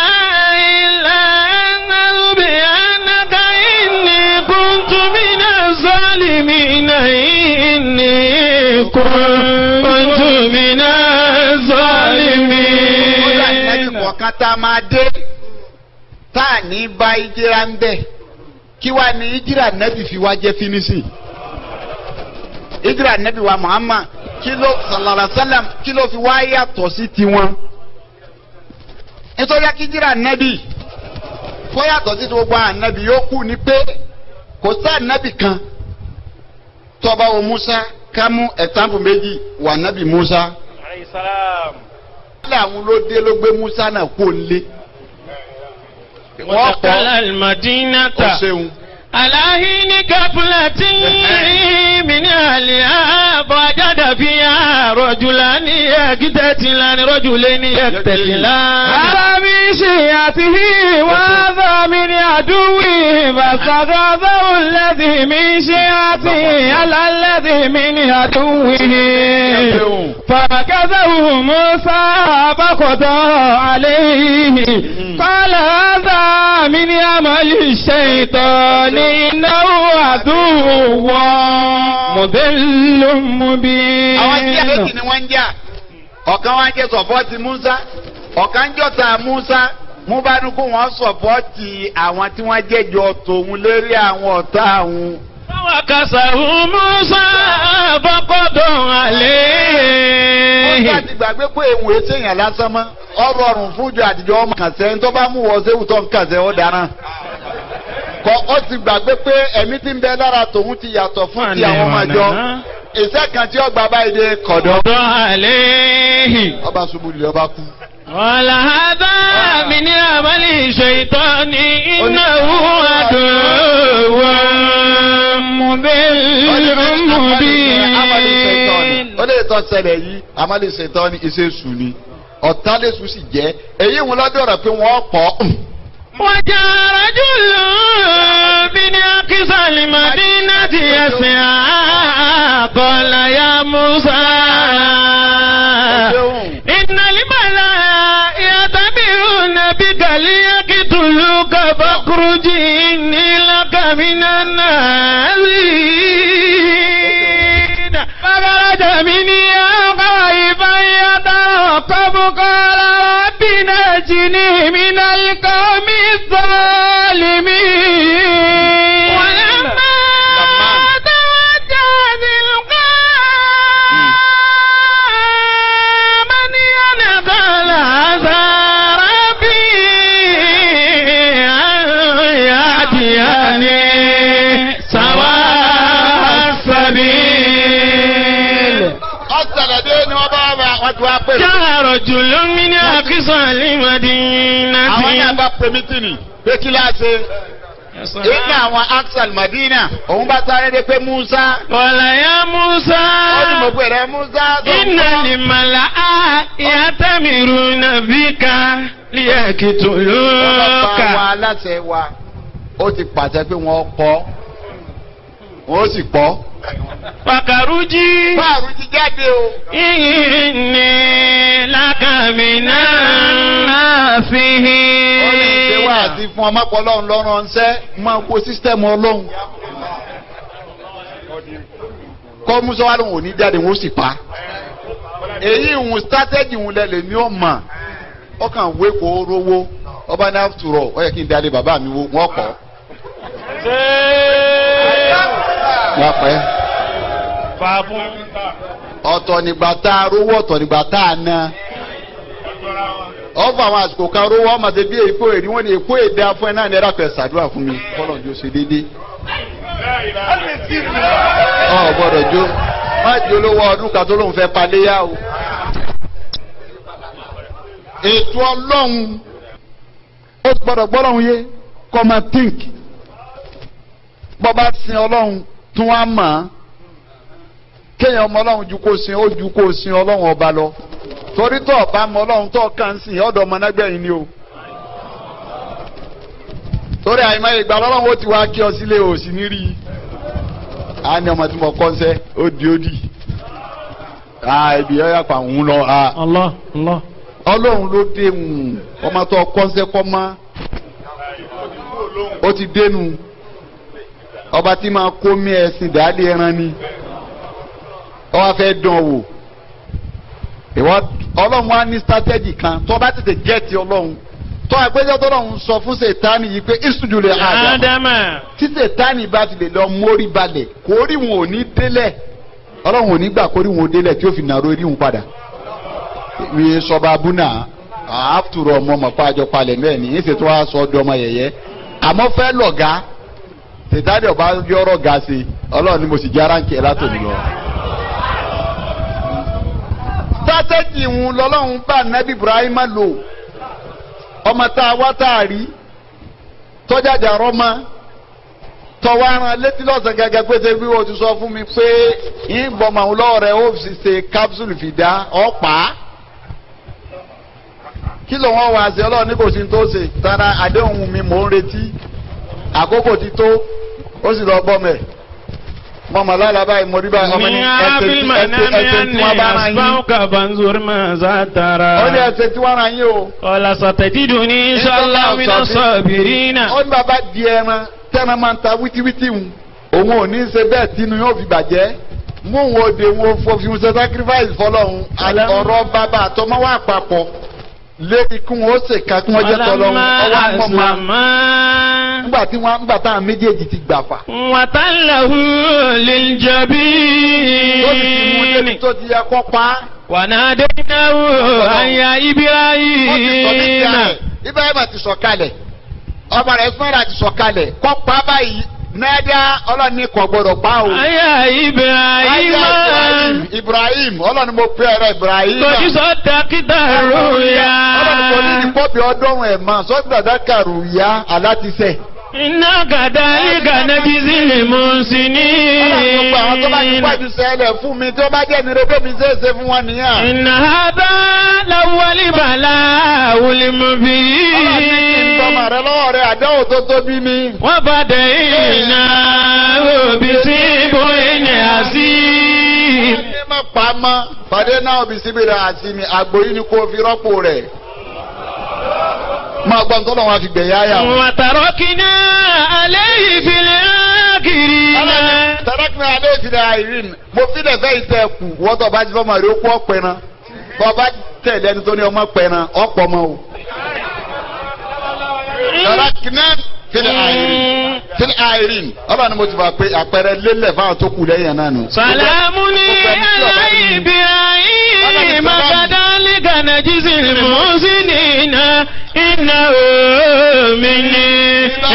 إلا أنت بأنك إني كنت من الظالمين إني كنت kọ̀ọ̀kan tá a máa dé tá a ní bá ìjìrà ń bẹ̀ kí wàá ní ìjìrà nẹ́bì fi wá jẹ́ fínísì ìjìrà nẹ́bì wa Muhammad sallallahu alaihi wasallam kí ló fi wá yàtọ̀ sí tiwọn nítorí kí ìjìrà nẹ́bì kó yàtọ̀ sí gbogbo ànábì yòókù ni pé kò sí ànábì kan tó bá wo Musa ká mú ẹ̀tàǹpù méjì wà ànábì Musa àwọn ló dé ló gbé Musa náà kó lé wọ́n kọ́ ọ̀ṣẹ́un. aláhìn ní kápúlẹ̀tì mi ní àlè àbọ̀ ajáda fi àrọ̀jùlá ní ẹ̀kítẹ́tìlá ní rọ́jùlé ní ẹ̀kítẹ́tìlá. arábí ṣe àti wá bá mi ní àdúwì bàtàgàdà òlẹ́dì mi ṣe àti alálẹ́dì mi ní àdúwì. fàkàdà Musa bàkọ̀tọ̀ àléhìn kọ́lá bá mi ní àmàlì ṣe ìtọ́ ní. إنه عدو مضل مبين. àwọn tí a lókì ni wọ́n ń jà ọ̀kan wá ń jẹ́ sọ̀pọ́tì Musa ọ̀kan ń jọ̀ta Musa mú bá dúkú wọn sọ̀pọ́tì àwọn tí wọ́n jẹ́jọ tòun lérí àwọn ọ̀tá àwọn. báwa kàṣàrù Musa bọ́kọ̀dọ̀ àlẹ́. Musa ti gbàgbé pé èwù ètò èèyàn lásán mọ́ ọ̀rọ̀ ọ̀rùn fúnjọ àtijọ́ ọmọ kàṣẹ́ ń tó bá mú wọ́n séwù tó ń kàṣẹ́ ó dáná. Ó ti gbàgbé pé ẹ̀mí tí ń bẹ lára tòun ti yàtọ̀ fún ti àwọn ọmọ àjọ ìṣe kan tí ó gba báyìí dé kọ̀dọ̀. ọba ṣubú lè ọba kú. wàlá bá mi ní àbálí ṣètọ́ ní iná àdúrà mọ̀bí. ó lè tọ́ ṣẹlẹ̀ yìí amálẹ̀ ṣètọ́ ní iṣẹ́ sùn ni ọ̀tá lè sùn sì jẹ́ èyí wọn lọ́dọ̀ rẹ̀ pé wọ́n pọ̀. وجاء رجل من أقصى المدينة يسعى قال يا موسى إن الملأ يأتمرون بك ليقتلوك فاخرج إني لك من الناصحين فخرج منها خائفا يترقب قال رب نجني من القوم الظالمين ولما توجه تلقاء مدين قال عسى ربي أن يأتيني سواء السبيل. جاء رجل من أقصى المدينة. àwọn ní àbá pèmítìnì pé kí láṣẹ. ìgbà àwọn Aqsal Madina òun bá sáré dé pé Musa. Qala ya Musa. ó ní mo pè rẹ Musa. innal mala'a ya'tamiruna bika liyaqtuluka. ọlọ́pàá wa aláṣẹ wa ó ti pàṣẹ pé wọ́n pọ̀ wọ́n ó sì pọ̀. Fàkàrújí. Fàkàrújí jáde o. Inni lákàmínà máa fi hin. Ó lè ṣe wá àti fún ọmọ pọ̀ lọ́run lọ́rùn ọ̀nsẹ́ máa kó sísítẹ́ẹ̀mù ọlọ́run. Kọ́ Musa wà lóhùn òní jáde wọ́n sì pa. Èyí ìhun strategy ìhun lẹ́lẹ̀ ní ọ̀mà. Ó kàn wé kó rówó. Ọba ní àtúrọ̀ ó yẹ kí n dalẹ̀ bàbá mi wọ́n kọ́. Wọ́n pẹ́. Ọ̀tọ̀ nígbà tá a rówó ọ̀tọ̀ nígbà tá a ná. Ọ̀fọ̀ àwọn àsìkò kan rówó ọmọ ṣe bí èkó èrì wọ́n ní èkó èdè afọ́ ẹ̀ náà ní ẹ̀rọ pẹ̀ ṣàdúrà fún mi kọ́lọ̀ ní o ṣe déédéé. Ọ̀ gbọ́dọ̀ jó má di olówó ọdún kan tó lóun fẹ́ paléyà o. Ètò Ọlọ́run ó gbọ́dọ̀ gbọ́dọ̀ yé kọ́ máa think bọ́ bá sin Ọlọ́run tún wá mọ̀ ọ́ kéèyàn ọmọ Ọlọ́run ju kó sin ó ju kó sin Ọlọ́run ọba lọ torí tó ọba mọ Ọlọ́run tó kàn ń sìn ọ̀dọ̀ ọmọ nágbẹ̀yìn ni o torí àìmọye ìgbà Ọlọ́run ó ti wá kí ọ sílé o sì ní rí i á ní ọmọ tí mo kọ́ ń sẹ́ ó di ibi ọ̀yà pa òun lọ Ọlọ́run ló dé ọmọ tó kọ́ ń sẹ́ kọ́ mọ́ ó ti dénú ọba tí máa kó mí ẹ̀sìn dáadé ẹran ni ọba fẹ́ dán wò ìwọ ọlọ́run wa ní strategy kan tó bá tètè gẹ́ẹ̀tì ọlọ́run tó àgbẹ̀jọ́ tó lọ́run sọ fún sètáni yìí pé ìsújú lè Ádámà tí sètáni bá ti lè lọ mórí balẹ̀ kórì wọn ò ní délẹ̀ ọlọ́run ò ní gbà kórì wọn ò délẹ̀ tí ó fi nàró eré wọn padà. mi sọba abúnà àtúrọ̀ ọmọ ọmọ pàjọ palẹ̀ mẹ́ẹ̀ ní ìṣètò wa sọ ọdọ ọmọ yẹ̀yẹ́ àmọ́ fẹ́ lọ̀gá sètáni ọba yọrọ̀ ga sí ọlọ́run ni mo sì jẹ́ aráńkì ẹ̀ látòmí lọ. strategy ń lọ́lọ́run bá nẹ́bí Ibrahim lò ọmọ tá a wá tá a rí tọ́jàjà rọ́mọ tọ́wọ́ aràn létí lọ́sàn gẹ́gẹ́ pé ṣe bí o ti sọ fún mi pé ìgbọ̀mọ̀ àwọn lọ́ọ̀rẹ́ ó sì ṣe capsule fìdá ọ̀pá kí ló wọ́n wá sí ọlọ́run ní kò sí tó ṣe tara àdéhùn mi mò ń retí àkókò ti tó ó sì lọ gbọ́ mẹ́ mọ̀mọ́ lára báyìí mo rí báyìí ọmọ ní ẹsẹ̀ tí wọ́n bá ra yín. ó ní ẹsẹ̀ tí wọ́n ra yín o. ọ̀la sọ̀tẹ̀dídùn ní sọ́lá wíná sọ̀bìrínà. ó ní bàbá di ẹran tẹ́ran máa ń ta wítíwítí ń òun ò ní ṣe bẹ́ẹ̀ tínú yóò fi bàjẹ́ mú òun òde wọn fi ṣe sacrifice fọlọ́run ọ̀rọ̀ bàbá àtọmọ́ wà papọ̀ lébi kí wọn ó ṣe ká kí wọn jẹ tọlọ ọwọ́ àmọmọ nígbà táwọn méjèèjì ti gbà fà. wàtálàhù lìjọbí. ó sì ti mú débi tó ti yẹ kó pa. wànádénáwó àyà Ibrahim. ó ti sọ ní ti àyè Ibrahim ti sọ kalẹ̀ ọmọ rẹ̀ Ismaila ti sọ kalẹ̀ kó pa báyìí nẹ́ẹ̀dá ọlọ́ni kò gbọdọ̀ pa o. àyà Ibrahim ọlọ́ni mo pè ẹ̀rọ Ibrahim. kòjú sọ dákítà rúùyà. ọlọ́ni kò ní ní pọ́pì ọdún ẹ̀ mọ́ sọ́dọ̀ dákítà rúùyà alátisẹ̀. iná gàdá ìgànnà bísí lè mú sí ní. ọlọ́ni gbogbo àwọn tó bá ti pàdé sẹ́lẹ̀ fún mi tó bá jẹ́ nire bẹ́ẹ̀ mi ṣe é ṣe fún wọn nìyẹn. iná bá lawali bàlá wòlé mú bí. ọlọ́ni kì í tọ́mọ rẹ lọ́wọ́ rẹ àdáwò tó tóbi ni. wọ́n bá dé iná òbí sí bóyá ní àṣì. ẹni má pa á mọ́ pàdé náà òbí síbi rẹ̀ àti mi àgbo yìí ni kò fi rọ́pò rẹ̀. máa gbọ́n tó lọ́wọ́ fi gbẹ̀yà yà wọ́n. wàtàrọ́ kìíní alẹ́ ìfìlẹ̀ kiri náà. tàràkìnà alẹ́ ìfìlẹ̀ àìrìn mo fílẹ̀ fẹ́ ìtẹ̀ kù wọ́n tó bá ti fọ́mọ rẹ̀ ó kú ọ̀pẹ̀ náà bọ́ bá tẹ̀lé ẹni tó ní ọmọ pẹ̀ náà ọ̀pọ̀ mọ́ o. tàràkìnà fílẹ̀ àìrìn ọlọ́run ni mo ti fà pé àpẹẹrẹ lélẹ̀ fáwọn tó kù lẹ́yìn náà nù. sàlámù ní aláìbí ayé màgàdálì gànà jísìlì mùsùlùmí iná omi ní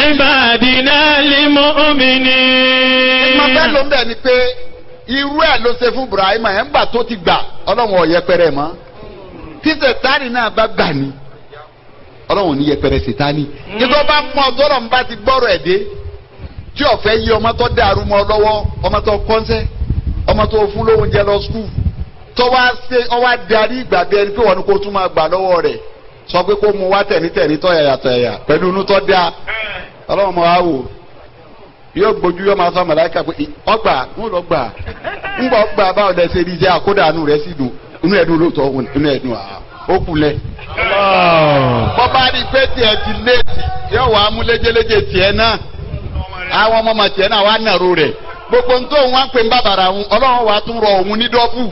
ìbàdínà límú omi ní. ìmọ̀ bẹ́ẹ̀ ló ń bẹ̀ ni pé irú ẹ̀ ló ṣe fún Ibrahim ẹ̀ ń gbà tó ti gbà ọlọ́run ò yẹpẹrẹ mọ́ tí sètáni náà bá gbà ní ọlọ́run ò ní yẹpẹrẹ sètáni. nígbà bá mọ ọdọ́rọ̀ ń bá ti gbọ́rọ̀ ẹ̀ dé tí ọ̀fẹ́ yí ọmọ tó dàrú mọ́ lọ́wọ́ ọmọ tó kọ́ńsẹ́ ọmọ tó fún lóhùn jẹ lọ skul tó wá darí ìgbà bí ẹni pé wọn ni kó tún máa gbà lọ́wọ́ rẹ̀ sọ pé kó mu wá tẹ̀nítẹ̀ní tọ́ ẹ̀yà pẹ̀lú inú tó dáa ọlọ́run mọ̀ wá wò yóò gbójú yóò máa sọ màláíkà pé ọgbà ń lọ gbà ń gbọ́ gbà báwọn lẹ ṣe rí iṣẹ́ àkódàánú rẹ̀ sì dùn inú ẹ̀dùn lóòótọ́ inú ẹ̀dùn ó kulẹ̀. bọ́bá rí pé tiẹ̀ ti léètì yóò wá mú léjeléje tiẹ̀ náà àwọn ọmọ ọmọ tiẹ̀ náà wá nàró rẹ̀ gbogbo ń tó òun wá ń pè ń bàbàrà òun ọlọ́run wàá tún rọ òun ní dọ́bù.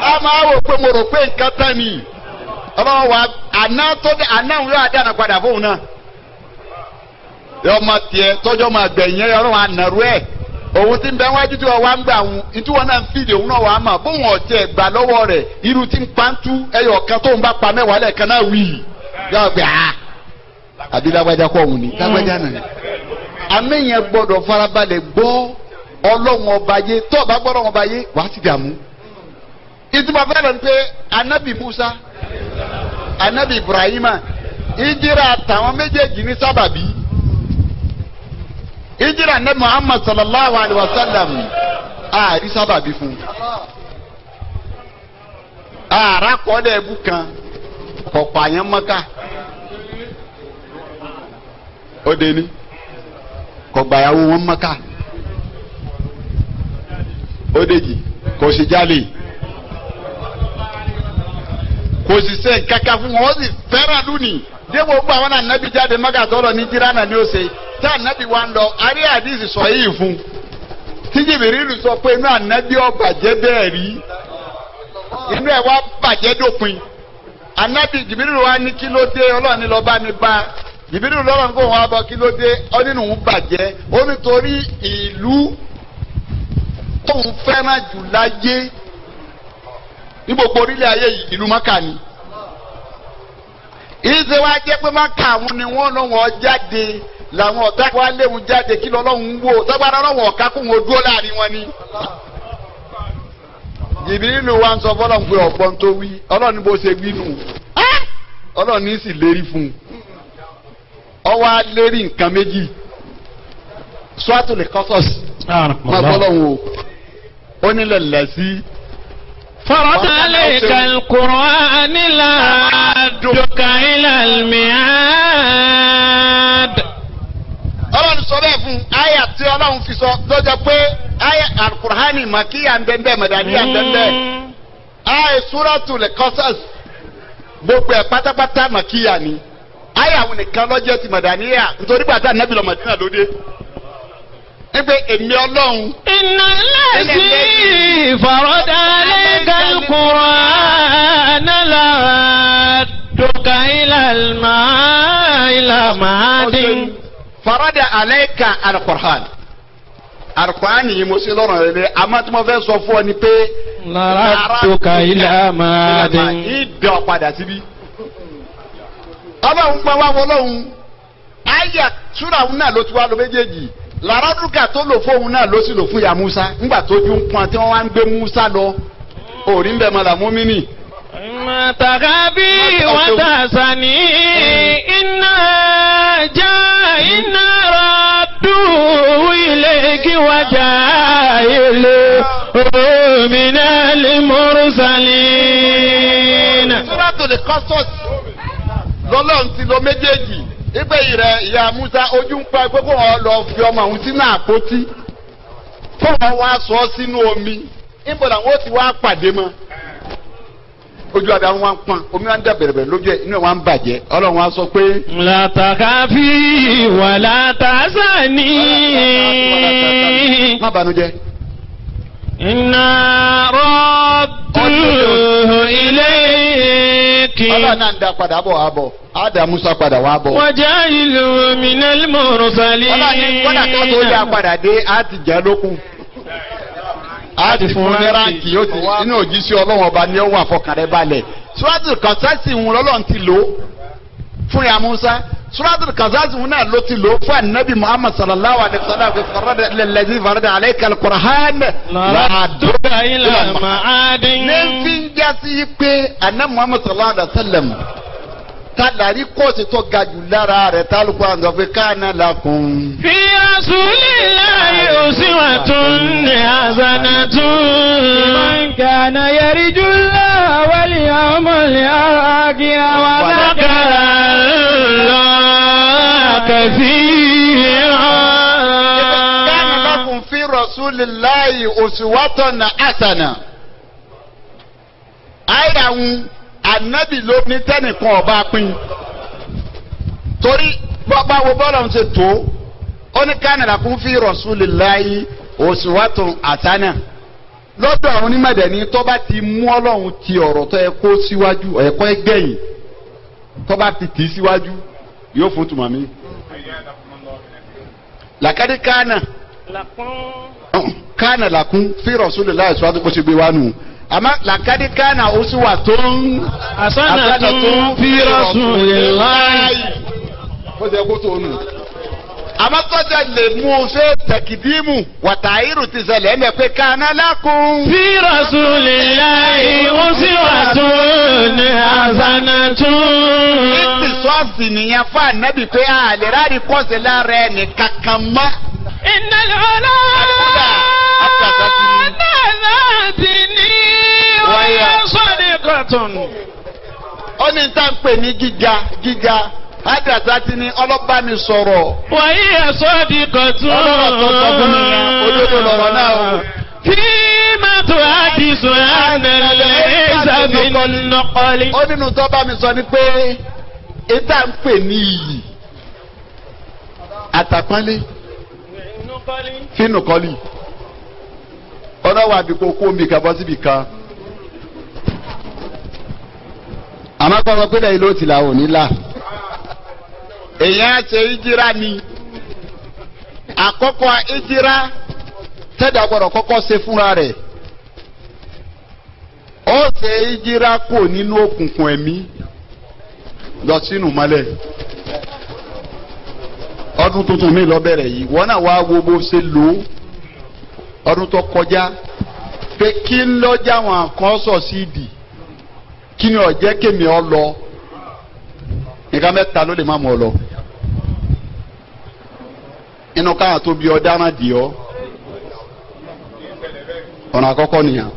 a máa wò pé mo rò pé nǹkan tán ni ọlọ́run wàá àná òun yóò àdáná padà fóun náà. ọmọ tiẹ̀ tọ́jọ́ máa gbẹ̀yìn yẹn ọlọ́run ànàró ẹ̀ òun ti ń bẹ wájú tí wọ́n wá ń gbà wọn ìtú wọn náà ń fìdí òun náà wàá mà bóun ọ̀tẹ̀ gbà lọ́wọ́ rẹ̀ irú tí ń pàǹtú ẹyọ kan tóun bá pa mẹ́wàá lẹ́ẹ̀kan náà wí yóò gbé àbí lágbájá kọ́ òun ni lágbájá náà amẹ́yẹn gbọ́dọ̀ farabalẹ̀ gbọ́ ọlọ́run ọba yé tó ọba gbọ́dọ̀ ọba yé wàá ti dààmú. ìtumọ̀ fẹ́ràn ni pé anabi Musa anabi Ibrahima ìjìrà àtàwọn méjèèjì ní sábàbí ìjìrà anabi Muhammad sallallahu alayhi wa sallam àárí sábàbí fún un. ààrá kọ́lẹ̀ ẹ̀bù kan kọ̀pọ̀ àyàn mọ́ká ó dé ní kọgbàyàwó wọn Mákà ó dèjì kò sì jalè kò sì ṣe kankan fún wọn ó sì fẹ́ràn lónìí débo gbọ́ àwọn ànábì jáde Mákà tọrọ ní jíráànà ni ó ṣe tí ànábì wa ń lọ àrí àdìsí sọ yìí fún tí Jìbìrìlù sọ pé inú ànábì ọba jẹ́ bẹ́ẹ̀ rí inú ẹ̀ wá bàjẹ́ dópin anabi Jibril wa ní kí ló dé Ọlọ́run ní lọ bá mi bá Jibril lọ́wọ́ kó wọn bọ̀ kí ló dé ọ nínú òun bàjẹ́ ó nítorí ìlú tóun fẹ́ràn jù láyé ní gbogbo orílẹ̀ ayé yìí ìlú Mákà ni ìṣe wa jẹ́ pé Mákà àwọn ni wọ́n lọ́wọ́ jáde làwọn ọ̀tá wa léwu jáde kí lọ́lọ́run wò tọ́gbàdá lọ́wọ́ ọ̀ká kó wọn dúró láàrin wọn ni. Jibril wa ń sọ fọlọ́n pé ọ̀gbọ́n tó wí Ọlọ́run bó ṣe wí nù Ọlọ́run ní sì lérí fún un ọwọ́ á lérí nǹkan méjì Suratul Qasas máa fọlọ́n o ó nílẹ̀ lẹ́sí. فرض عليك القرآن لعدك إلى الميعاد. Ọlọ́run sọ bẹ́ẹ̀ fún àyà tí Ọlọ́run fi sọ lọ́jọ́ pé àyà alukur'ani màkìyà ń bẹ́ẹ̀ mẹ̀dàdíyà ń bẹ́ẹ̀ àyà Suratul Qasas gbogbo ẹ̀ pátápátá màkìyà ni àyà àwọn nìkan lọ́jọ́ ti mẹ̀dàdíyà nítorí gbàtà nàbì lọ Mádínà lóde ẹgbẹ́ èmi Ọlọ́run. Inna allazi farada alayka al-Qur'ana la'adduka ila ma'adin. Farada alayka al-Qur'an al-Qur'an yìí mo ṣe lọ́rọ̀ rẹ̀ lé àmọ́ tí mo fẹ́ sọ fún ọ ni pé. la'adduka ila ma'adin. ìdọ̀ padà síbí. Ọlọ́run pa wá wọlọ́run àyà túra òun náà ló ti wá lọ méjèèjì. Làrádùkà tó lò fóun náà ló sì lò fún ya Musa ńgbà tó ju ń pọn tí wọ́n wá ń gbé Musa lọ òrí ń bẹ mọ́ la múmínì. Màtàkàbí wàtàsánì iná ràdù ilé kí wájà ilé òmìnira lè mursalin. Suratul Qasas lọ́lọ́run ti lọ méjèèjì. Ibẹ̀ yìí rẹ̀ ìyá Musa ojú ń pa pé kó wọn lọ fi ọmọ àwọn sínú àpótí kó wọn wá sọ sínú omi níbo làwọn ó ti wá pàdé mọ́ ojú àbí àwọn wọn pọn omi wọn ń dẹ bẹ̀rẹ̀bẹ̀rẹ̀ lójú ẹ̀ inú ẹ̀ wọn ń bàjẹ́ Ọlọ́run wá sọ pé. látàkàfí wà látàsánì. má banújẹ́. iná rọ́ọ̀dù ilayki. Ọlọ́run náà ń da padà bọ̀ wá bọ̀ á dà Musa padà wá bọ̀. waja'ilu minal mursalin. Ọlọ́run kọ́dà tó tó yá padà dé á ti jẹ́ lókun. Á ti fún ní ráǹkì yóò ti inú òjíṣẹ́ Ọlọ́run ọba ni ó wà fọkànrẹ́ balẹ̀. Suratul Qasas ń lọ́lọ́run ti lò fún ya Musa. Suratul Qasas ń náà ló ti lò fún Ànábì Muhammad sallallahu alaihi wasallam alladhi farada alayka al-Qur'an la'adduka ila ma'adin. ní fi ń jásí pé Ànábì Muhammad sallallahu alaihi wasallam tàdàrí kóòtù tó ga jù lára rẹ̀ tálùkù àǹdọ̀ pé kana lakum. fi rasulillahi uswatun hasanatun. man kana yarjullaha wal yawmal akhir wa dhakara Allaha kathiran. kana lakum fi rasulillahi uswatun hasana. àyàwó Ànábì ló ní tẹ́nìkan ọba pín torí bọ́ba wo bọ́ọ̀lù ń ṣe tó ó ní kana lakum fi rasulillahi uswatun hasana lọ́dọ̀ àwọn onímọ̀dẹ̀ni tó bá ti mú Ọlọ́run ti ọ̀rọ̀ tó yẹ kó síwájú ẹ̀kọ́ ẹgbẹ̀yìn tó bá ti tì í síwájú yóò fún tùmọ̀ mi. làkàdé kana lakum fi rasulillahi uswatun kó ṣe gbé wá nù. Àmọ́ làkàdé kánà uswatun hasanatun fi rasulillahi. Bó ṣe kó tó nù. Àmọ́ sọ́jà lè mú un ṣe tẹ̀kídìmù wàtàírù ti ṣẹlẹ̀ ẹ̀ pé kana lakum. fi rasulillahi uswatun hasanatun. Ìtì sọ́ọ̀sì nìyẹn fún Ànábì pé àlè rárí kọ́sẹ̀ lára ẹnì kankan mọ́. innal ula nazatini wáyà sọ́dẹ̀kọ̀tún. Ó ní tá à ń pè ní gíga àdàtà ti ní ọlọ́ba mi sọ̀rọ̀. wáyà sọ́dẹ̀kọ̀tún. Ọlọ́rọ̀ tó sọ fún mi yẹn òdodo lọ̀rọ̀ náà o. kí mẹ́tò àdìsọ ànàlẹ́ ìsàbí nọ́kọ́lì. Ó nínú tó bá mi sọ ni pé ìta ń pè ní iyì àtàpọ́nlé fínú kọ́lì ọlọ́wọ́ àbíkó kó omi kan bọ́ síbi kan àmọ́ kọ́ ọ pé lẹ́yìn ló ti là ò ní là èèyàn ṣe ìjìrá ni àkọ́kọ́ ìjìrá tẹ́dà gbọ́dọ̀ kọ́kọ́ ṣe fúnra rẹ̀ ó ṣe ìjìrá kò nínú òkùnkùn ẹ̀mí lọ sínú mọ́lẹ̀ ọdún tuntun mi lọ bẹ̀rẹ̀ yìí wọ́n náà wá wo bó ṣe lò ó ọdún tó kọjá pé kí ń lọ́jà wọn kan sọ̀ sí ìdì kí ni ọ̀jẹ́ kémi ọ lọ nǹkan mẹ́ta ló lè má mú ọ lọ inú káwọn tó bí ọ dáná dì ọ ọ̀nà àkọ́kọ́ nìyẹn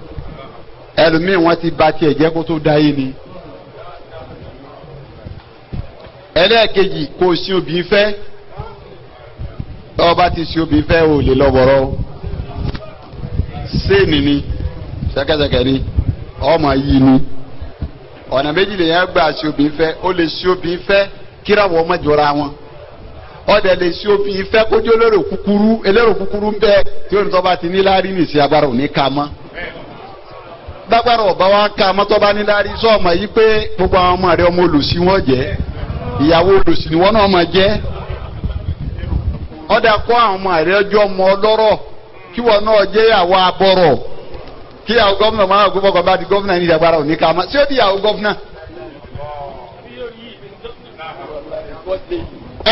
ẹlòmíì wọ́n ti ba tiẹ̀ jẹ́ kó tó dáyé ni ẹlẹ́ẹ̀kejì kò sí obìnrin fẹ́ ọba ti sí obìnrin fẹ́ ò lè lọ́bọ̀rọ̀ séènì ni ṣẹ́kẹ́ṣẹkẹ̀ ni ọmọ yìí ni ọ̀nà méjì lè yẹn gbà sí obìnrin fẹ́ ó lè sí obìnrin fẹ́ kíráwọ̀ ọmọ jọra wọn ọ̀dẹ̀ lè sí obìnrin fẹ́ kójú elérò kúkúrú ń bẹ tí ó ní tọ́ bá ti ní láárí nìsí agbára ò ní ká mọ́ gbàgbára ọba wa ká mọ́ tọ́ bá ní láárí sọ ọmọ yìí pé gbogbo àwọn ọmọ rẹ ọmọ olùsí wọn jẹ́ ìyàwó olùsí ni wọn náà máa jẹ́ ọ̀dà kọ́ àwọn ọmọ rẹ ọjọ́ ọmọ ọlọ́rọ̀ kí wọn náà jẹ́ ìyàwó abọ́rọ̀ kí ìyàwó gọ́fúnà máa gbọ́ bọ́kọ̀ bá di gọ́fúnà ní ìjàgbára ò ní ká mọ́ sí ó di ìyàwó gọ́fúnà.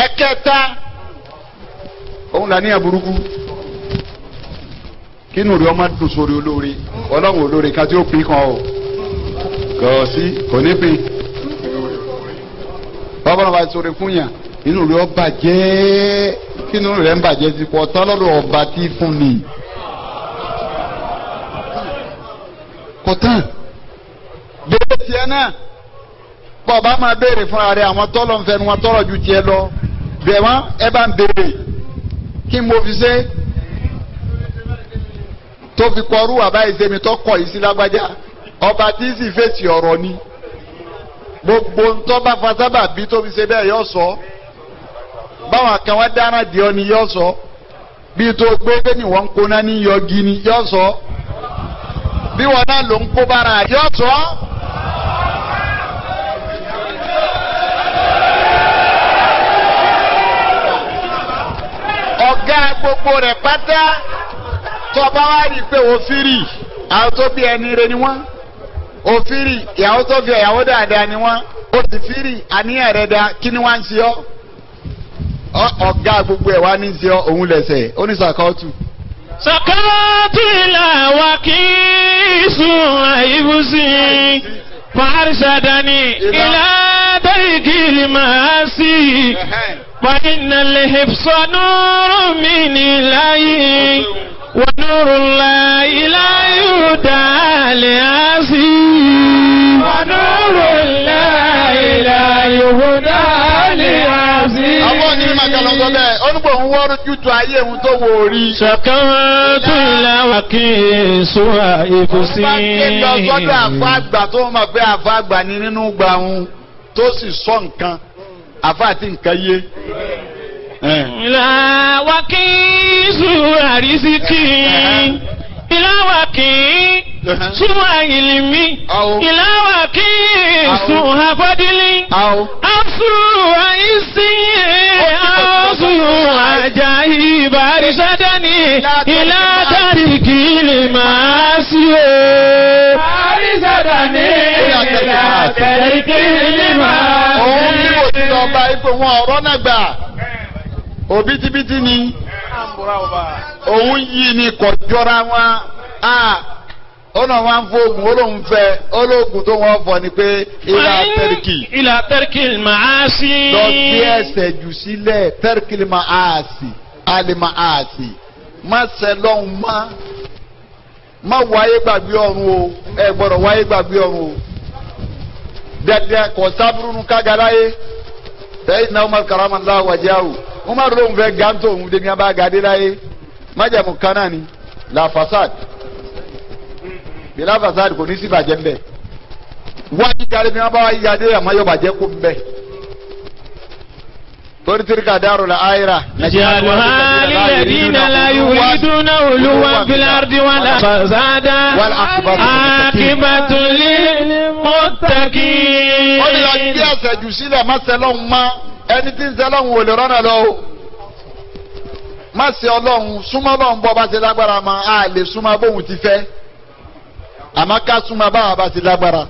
ẹ̀kẹta òun là ní àbúrúkú kínú rí ọmọ dùn sórí olóore ọlọ́run olóore ká tí ó pín kan o kò sí kò ní pín bàbá náà bá sórí fún yàn inú rí ọba jẹ́ kínú rẹ̀ ń bàjẹ́ ti pọ̀ tán lọ́dọ̀ ọba tí fún ni kò tán bẹ́ẹ̀ tiẹ̀ náà bọ́ọ̀bá máa béèrè fúnra rẹ̀ àwọn tọ́lọ̀ ń fẹnu wọn tọ́rọ̀ ju tiẹ̀ lọ bẹ́ẹ̀ wọ́n ẹ bá ń béèrè kí mo fi ṣe tó fi kọrú àbáyé sẹ́mi tó kọ̀ yìí sí lágbájá ọba tí sì fèsì ọ̀rọ̀ ni gbogbo ntọ́ bá fa sábà bí tó fi ṣe bẹ́ẹ̀ yọ sọ báwọn kan wá dáná di ọ ni yọ sọ bí tó gbé bẹ́ẹ̀ ni wọ́n ń kóná ní yọgi ni yọ sọ bí wọn náà ló ń kó bára yọ sọ. ọ̀gá gbogbo rẹ̀ pátá tọba wa rí i pé òfìrí àwọn tó bí ẹni rẹ ni wọ́n òfìrí ìyàwó tó fi ìyàwó dáadáa ni wọ́n òsìfìrí àníyàn rẹ̀ dá kí ni wọ́n ń ṣe ọ́ ọ̀gá gbogbo ẹ̀ wá ní ṣe ọ́ òun lẹ̀sẹ̀ oníṣàkọ́tù. sàkáàtì ìlà wa kì í sùn àìbùsí fàrísàdánì ìlà tàríkìlì máa sí فإن الحفظ نور من الله ونور الله لا يهدى لعاصي ونور الله لا يهدى لعاصي. àwọn ní màkàlọ́ sọ bẹ́ẹ̀ onígbò ń wọ́ọ́rọ́ jújù ayé òun tó wò rí. sàkáwátú ìlà wà kí èso àìkúsí. bá ké lọ sọ́dọ̀ àfa àgbà tó mọ̀ pé àfa àgbà ni nínú gbà òun tó sì sọ nǹkan àfa àti nǹkan yé. ìlà wà kí èso àrísíkì. ìlà wà kí èso àìlìmí. ìlà wà kí èso àfọ́dílì. àṣù àìsí. àṣù àjàyí bàrísádání. ìlà tàríkì lè máa sí o. bàrísádání. ìlà tàríkì lè máa sí o. òun ní òtítọ́ ọba ipò wọn ọ̀rọ̀ náà gbà òbítíbitì ni òun yìí ni kò jọra wọn ọ̀nà wọn fóògùn olóhùn fẹ́ olóògùn tó wọ́n fọ ni pé ilà tẹ́rìkì màásì. lọ gbé ẹsẹ̀ jù sílẹ̀ tẹ́rìkì màásì àlìmàásì má sẹ́lọ́hún má wáyé gbàgbé ọ̀run o ẹ gbọ́dọ̀ wáyé gbàgbé ọ̀run o dẹ́dẹ́ kò sábúrúnú kágaláyé sẹ́yìn náà Umar karamallahu wajahu Umar ló ń fẹ́ gántó òun dé ní abá gadé láyé májàmú kanáà ni la fasad bila fasad kò ní sí bàjẹ́ ń bẹ̀ wáyé gari bí wọ́n bá wáyé gadé àmọ́ yóò bàjẹ́ kó ń bẹ̀ torí tilka darul akhirah. naj'aluha lilladhina la yuriduna uluwan fil ardi wala fasada wal aqibatu lil muttaqin. gbé ẹsẹ̀ jù sílẹ̀ má ṣe lọ́hùn má ẹni tí ń ṣe lọ́hùn ò lè rọ́nà lọ o má ṣe ọlọ́hun súnmọ́ lọ́hùn bọ́ bá ṣe lágbára ma a lè súnmọ́ bóun ti fẹ́ àmọ́ ká súnmọ́ báwa bá ṣe lágbára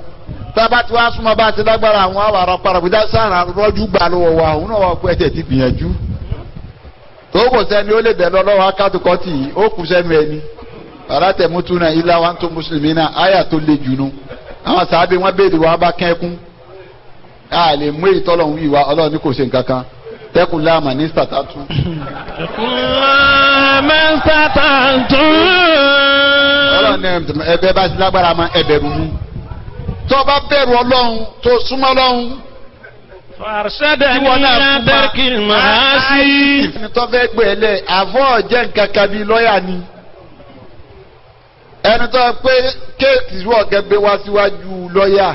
tába tí wàá súnmọ́ bá ṣe lágbára àwọn àwọn ará parapita sáà rọ́jú gbà lọ́wọ́ wa òun náà wà pé ẹ̀jẹ̀ ti gbìyànjú tó kò sẹ́ni ó lè bẹ̀ lọ́wọ́ akátùkọ́tì yìí ó kù sẹ́nu ẹni alátẹ̀mútúnà ilá wa ń tó mùsùlùmí náà àyà tó le jù nù àwọn sàábé wọn béèrè wàá bá kẹ́kún a lè mú èyí tọ́lọ̀ ń wí wa ọlọ́run ní kò ṣe nǹkan kan tẹ́kùn láàmà ní sàtàtú. ọlọ́run ní ẹ̀bẹ̀ bá ti lágbára máa ẹ̀bẹ̀rù mú tó bá bẹ̀rù ọlọ́run tó súnmọ́ ọlọ́run. Farsadani ila darkil maasi. ìfinitọ́ fẹ́ gbé ẹ lẹ̀ àfọ́ jẹ́ nǹkan kan bíi lọ́ọ̀yà ni ẹni tó pé kéèsì ìlú ọ̀gẹ́ gbé wá síwájú lọ́ọ̀yà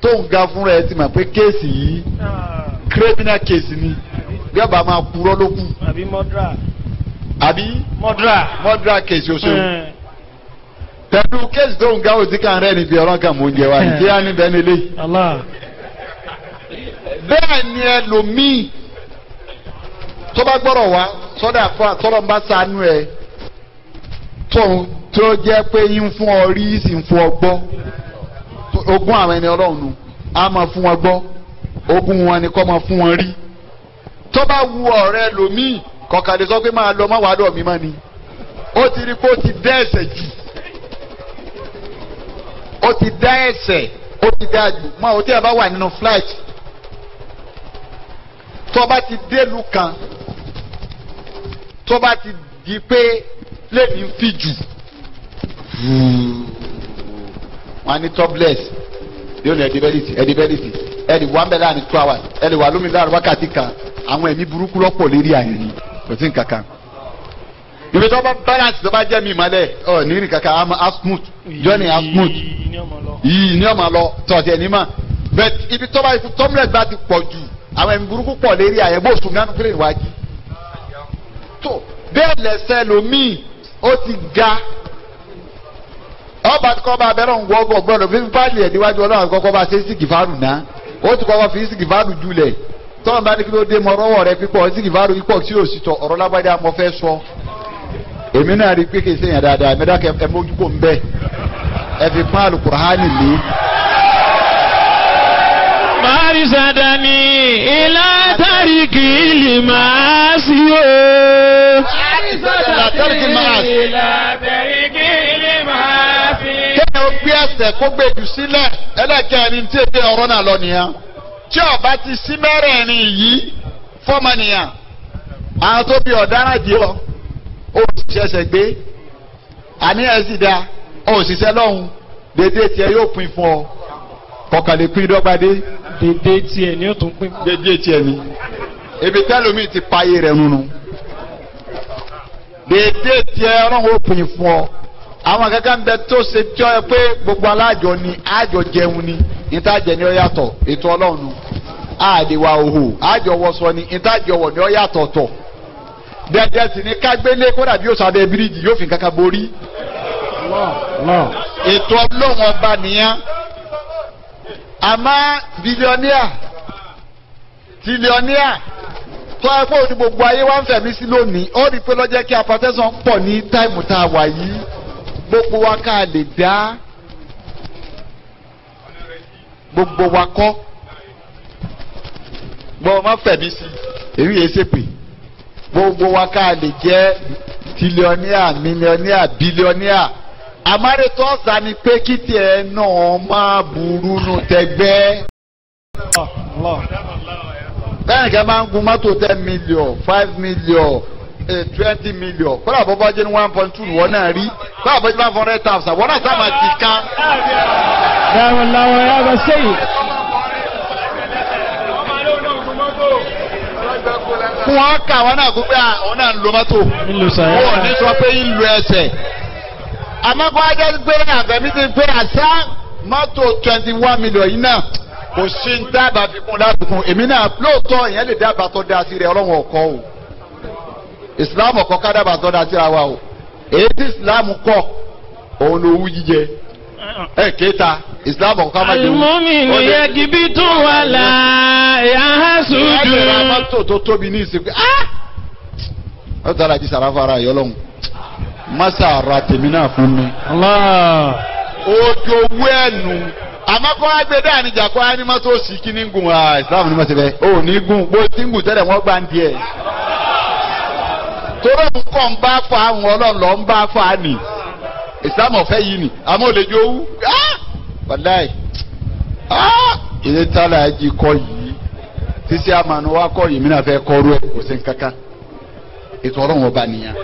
tó ń ga fúnra ẹ ti mọ̀ pé kéèsì yìí criminal case ni bí ọba máa purọ́ ló kù. àbí mọ́dúrà. àbí mọ́dúrà case oṣù. pẹ̀lú kéèsì tó ń ga òsì kan rẹ̀ níbi ọ̀rọ̀ kan mò ń jẹ wá ní kí á níbẹ̀ nílé. bẹ́ẹ̀ ni ẹlòmíì tó bá gbọ́rọ̀ wá sọ́dà fún àtọ́lọ́ ń bá ṣàánú ẹ tó jẹ́ pé yín fún ọ rí sì ń fún ọ gbọ́ ogún àwọn ẹni ọlọ́run nu á máa fún wọn gbọ́ ogún wọn ni kọ́ máa fún wọn rí tó bá wu ọ̀rẹ́ lòmíì kọ̀kàdé sọ pé máa lọ má wàá dọ̀ mí mọ́ ni ó ti rí pé ó ti dá ẹ̀ṣẹ̀ jù ó ti dá ẹ̀ṣẹ̀ ó ti dá jù mọ́ àwọn tí a bá wà nínú flight tó bá ti délùú kan tó bá ti di pé lèmi ń fi jù wọn ní topless yóò ní ẹdibẹ́lìtì ẹdì wà ń bẹ̀ láàrin 2 hours ẹdì wà lómi láàrin wákàtí kan àwọn ẹ̀mí burúkú lọ́pọ̀ lérí àyẹ̀ni kò sí nǹkan kan ibi tó bá balance tó bá jẹ́ mi ìmọ̀lẹ̀ ọ̀ ní ní kankan a smooth journey a smooth yìí ní ọmọ lọ tọ̀tì ẹni mọ̀ but ibi tó bá ibi topless bá ti pọ̀ jù àwọn ẹ̀mí burúkú pọ̀ lérí àyẹ̀ bó sùn nánú kílè níwájú tó bẹ́ẹ̀ lẹ́sẹ̀ lómi ó ti ga ọba tí kò bá abẹ́rẹ́ ń wọ́ ọgbọ̀n gbọ́dọ̀ fífi fáìlì ẹ̀ níwájú ọlọ́run kọ́kọ́ bá ṣe sìkìfàrù náà ó ti kọ́kọ́ fi sìkìfàrù jùlẹ̀ tọ́wọ́n bá ní kí ló dé mọ ọrọ́wọ́ rẹ pípọ̀ sìkìfàrù pípọ̀ tí yóò sì tọ̀ ọ̀rọ̀ lágbájá mo fẹ́ sọ èmi náà rí pé kì í ṣèyàn dáadáa ẹ̀mí dákẹ́ ẹ mójúkò ń bẹ́ ẹ fi pán Al-Qur'ani lé. Farsadani ila darkil maasi o. Darkil maasi. Kéèyàn ó gbé ẹsẹ̀ kó gbé jù sílẹ̀ ẹlẹ́kẹ̀ẹ́ni tí èdè ọ̀rọ̀ náà lọ nìyẹn. Tí ọba ti sí mẹ́rẹ̀ẹ̀rin yìí fọ́mọnìyàn àwọn tó bí ọ̀daràn di ọ ó ṣẹ̀ṣẹ̀ gbé àníyàn sì dáa ó ṣiṣẹ́ lọ́hùn dédé tiẹ̀ yóò pín fún ọ kọkànlé pín dọ́gbadé. Dédé tiẹ̀ ni ó tún pín. Dédé tiẹ̀ ni ebi tẹ́lómi ti payé rẹ̀ nínú dédé tiẹ̀ ọlọ́run ó pín fún ọ àwọn kankan bẹ tó ṣe tí ọ yẹ pé gbogbo alájọ ni àjọ jẹun ni ìtajẹ ni ó yàtọ̀ ètò ọlọ́run nu àdìwà òhò àjọ wọṣọ ni ìtajẹ ọwọ ni ó yàtọ̀ tọ̀ dẹ́dẹ́ sì ni kágbélé kódà bí ó sàdé bíríìjì yóò fi kankan borí ètò ọlọ́run ọba nìyẹn àmọ́ bílíọ̀nìà tírílíọ̀nìà tó ẹ pé òní gbogbo ayé wa ń fẹ̀mí sí lónìí ó rí i pé lọ́jọ́ kí apatẹ́sán pọ̀ ní táìmù tá a wà yìí gbogbo wa ká lè dá gbogbo wa kọ́ gbogbo ma fẹ̀mí sí èyí yẹn ṣèpè gbogbo wa ká lè jẹ́ tírílíọ̀nìà mílíọ̀nìà bílíọ̀nìà àmárètò ọ̀sà ni pé kí tiẹ̀ náà máa burú nù tẹ́gbẹ́. bẹ́ẹ̀ kẹ́ máa ń gun mọ́tò 10 million 5 million 20 million kọ́lá bọ́bá jẹ́ ní 1.2 wọ́n náà rí kọ́lá bọ́bá jẹ́ 500,000 wọ́n náà sábà ti ká. dáwọn làwọn ya bá sẹ́yìn. fún wọn kà wọn náà kó pé àwọn náà ń lo mọ́tò wọn ò ní sọ pé ń lo ẹsẹ̀ àmọ́ kó ajá gbé àbẹ̀mí ti pé àṣà mọ́tò 21 million yìí náà kò sí ń dábàá fi kún lábùkún èmi náà lóòótọ́ ìyẹn lè dábàá tó dáa sí rẹ̀ ọlọ́run ọ̀kọ́ o ìsìláàmù ọ̀kọ́ ká dábàá tó dáa síra wa o èyí tí ìsìláàmù kọ̀ òun ló wú jíjẹ kéta ìsìláàmù ọ̀kọ́ ká má jẹun. Al-mu'minu yaghbitu wala mọ́tò tó tóbi ní ìsìnkú ó tọ́ra jí sàràfà ara yọ lọ́hùn mọ́sà ara tèmi náà fún mi. ojú owó ẹ̀nu àmọ́ kọ́ ẹgbẹ́ dáa níjà kọ́ ẹni mọ́tò sì kí ní gùn ìsìlámù ní mọ́tò bẹ́ẹ̀ ó ní gùn bó ti ń gùn tẹ́lẹ̀ wọ́n gbá ń díẹ̀. torí òun kọ́ ń bá fa àwọn ọlọ́ọ̀lọ́ ń bá fa nì ìsìlámù ọ̀fẹ́ yìí nì àmọ́ ò lè jó owó wàláì ilé tálà ẹ̀jì kọ́ yìí tíṣe àmàlù wa kọ́ yìí mí náà fẹ́ kọ́ rú ẹ̀ kò sí nǹkankan ètò ọ̀rọ̀ wọn bá nìyẹn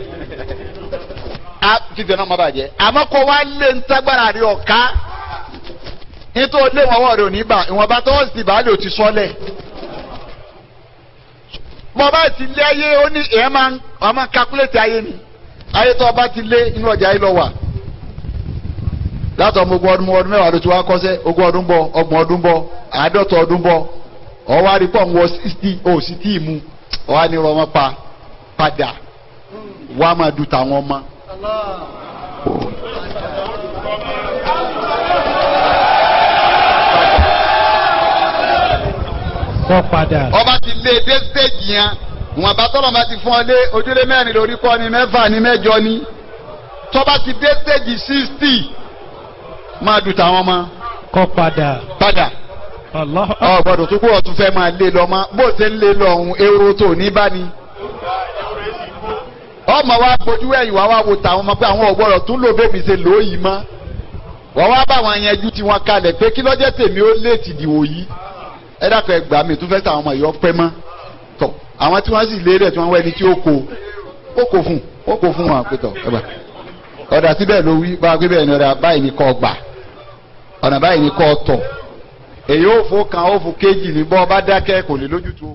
títẹ̀ náà má bàjẹ́ àmọ́ kó wá lé ntágbára rí ọ̀ká nítorí lé wọn wọ̀ rẹ̀ òní bá ìwọ̀nba tó wọ́n sì bá lè ti sọ́lẹ̀ bọ́ bá ti lé ayé ó ní èèyàn máa kákúlẹ̀tì ayé ni ayé tó bá ti lé inú ọjà yìí lọ wà látọ̀ ọmọ ogún ọdún mẹ́wàá ló ti wá kọ́sẹ́ ogún ọdún bọ̀ ọgbọ̀n ọdún bọ̀ àádọ́ta ọdún bọ̀ ọwọ́ àrípọ̀ ń wọ 60 ó sì tí ì mú ọwọ́ ànírọ̀ ọmọ padà wà á máa du tàwọn ọmọ. kọ́ padà. ọba ti lé dé stéèjì yẹn wọn bá tọ́lọ̀ bá ti fún ọ lé ojúlé mẹ́rin lórí kọ́ ni mẹ́fà ni mẹ́jọ ni tọ́ba ti dé stéèjì 60 máa du tàwọn ọmọ. kọ́ padà. padà. ọ gbọ́dọ̀ tó kó ọtún fẹ́ máa lé lọ mọ́ bó ṣe ń lé lọ ọ̀hún èrò tó ní bá ní. ọmọ wa bójú ẹ̀yìn wá wá wo tàwọn ọmọ pé àwọn ọ̀gbọ́dọ̀ tún lò bébí ṣe lóyìí mọ́ wọ́n wá bá wọn yẹn ju tiwọn kalẹ̀ pé kí lọ́jọ́ tèmi ó lé tìdìwò yìí ẹ dákọ̀ ẹ gbà mí tún fẹ́ sàwọn ọmọ yìí ọpẹ́ mọ́ tọ̀ àwọn tí wọ́n sì lé rẹ̀ tí wọ́n wá ẹni tí ó kó fún wọn pé tọ̀ ẹ gbà ọ̀dà síbẹ̀ ló wí bá a gbé bẹ́ẹ̀ ni ọ̀dà báyìí ni kọ́ gbà ọ̀nà báyìí ni kọ́ tọ̀ èyí ó fò kan ó fò kéjì ní bọ́ bá dákẹ́ kò lè lójútu.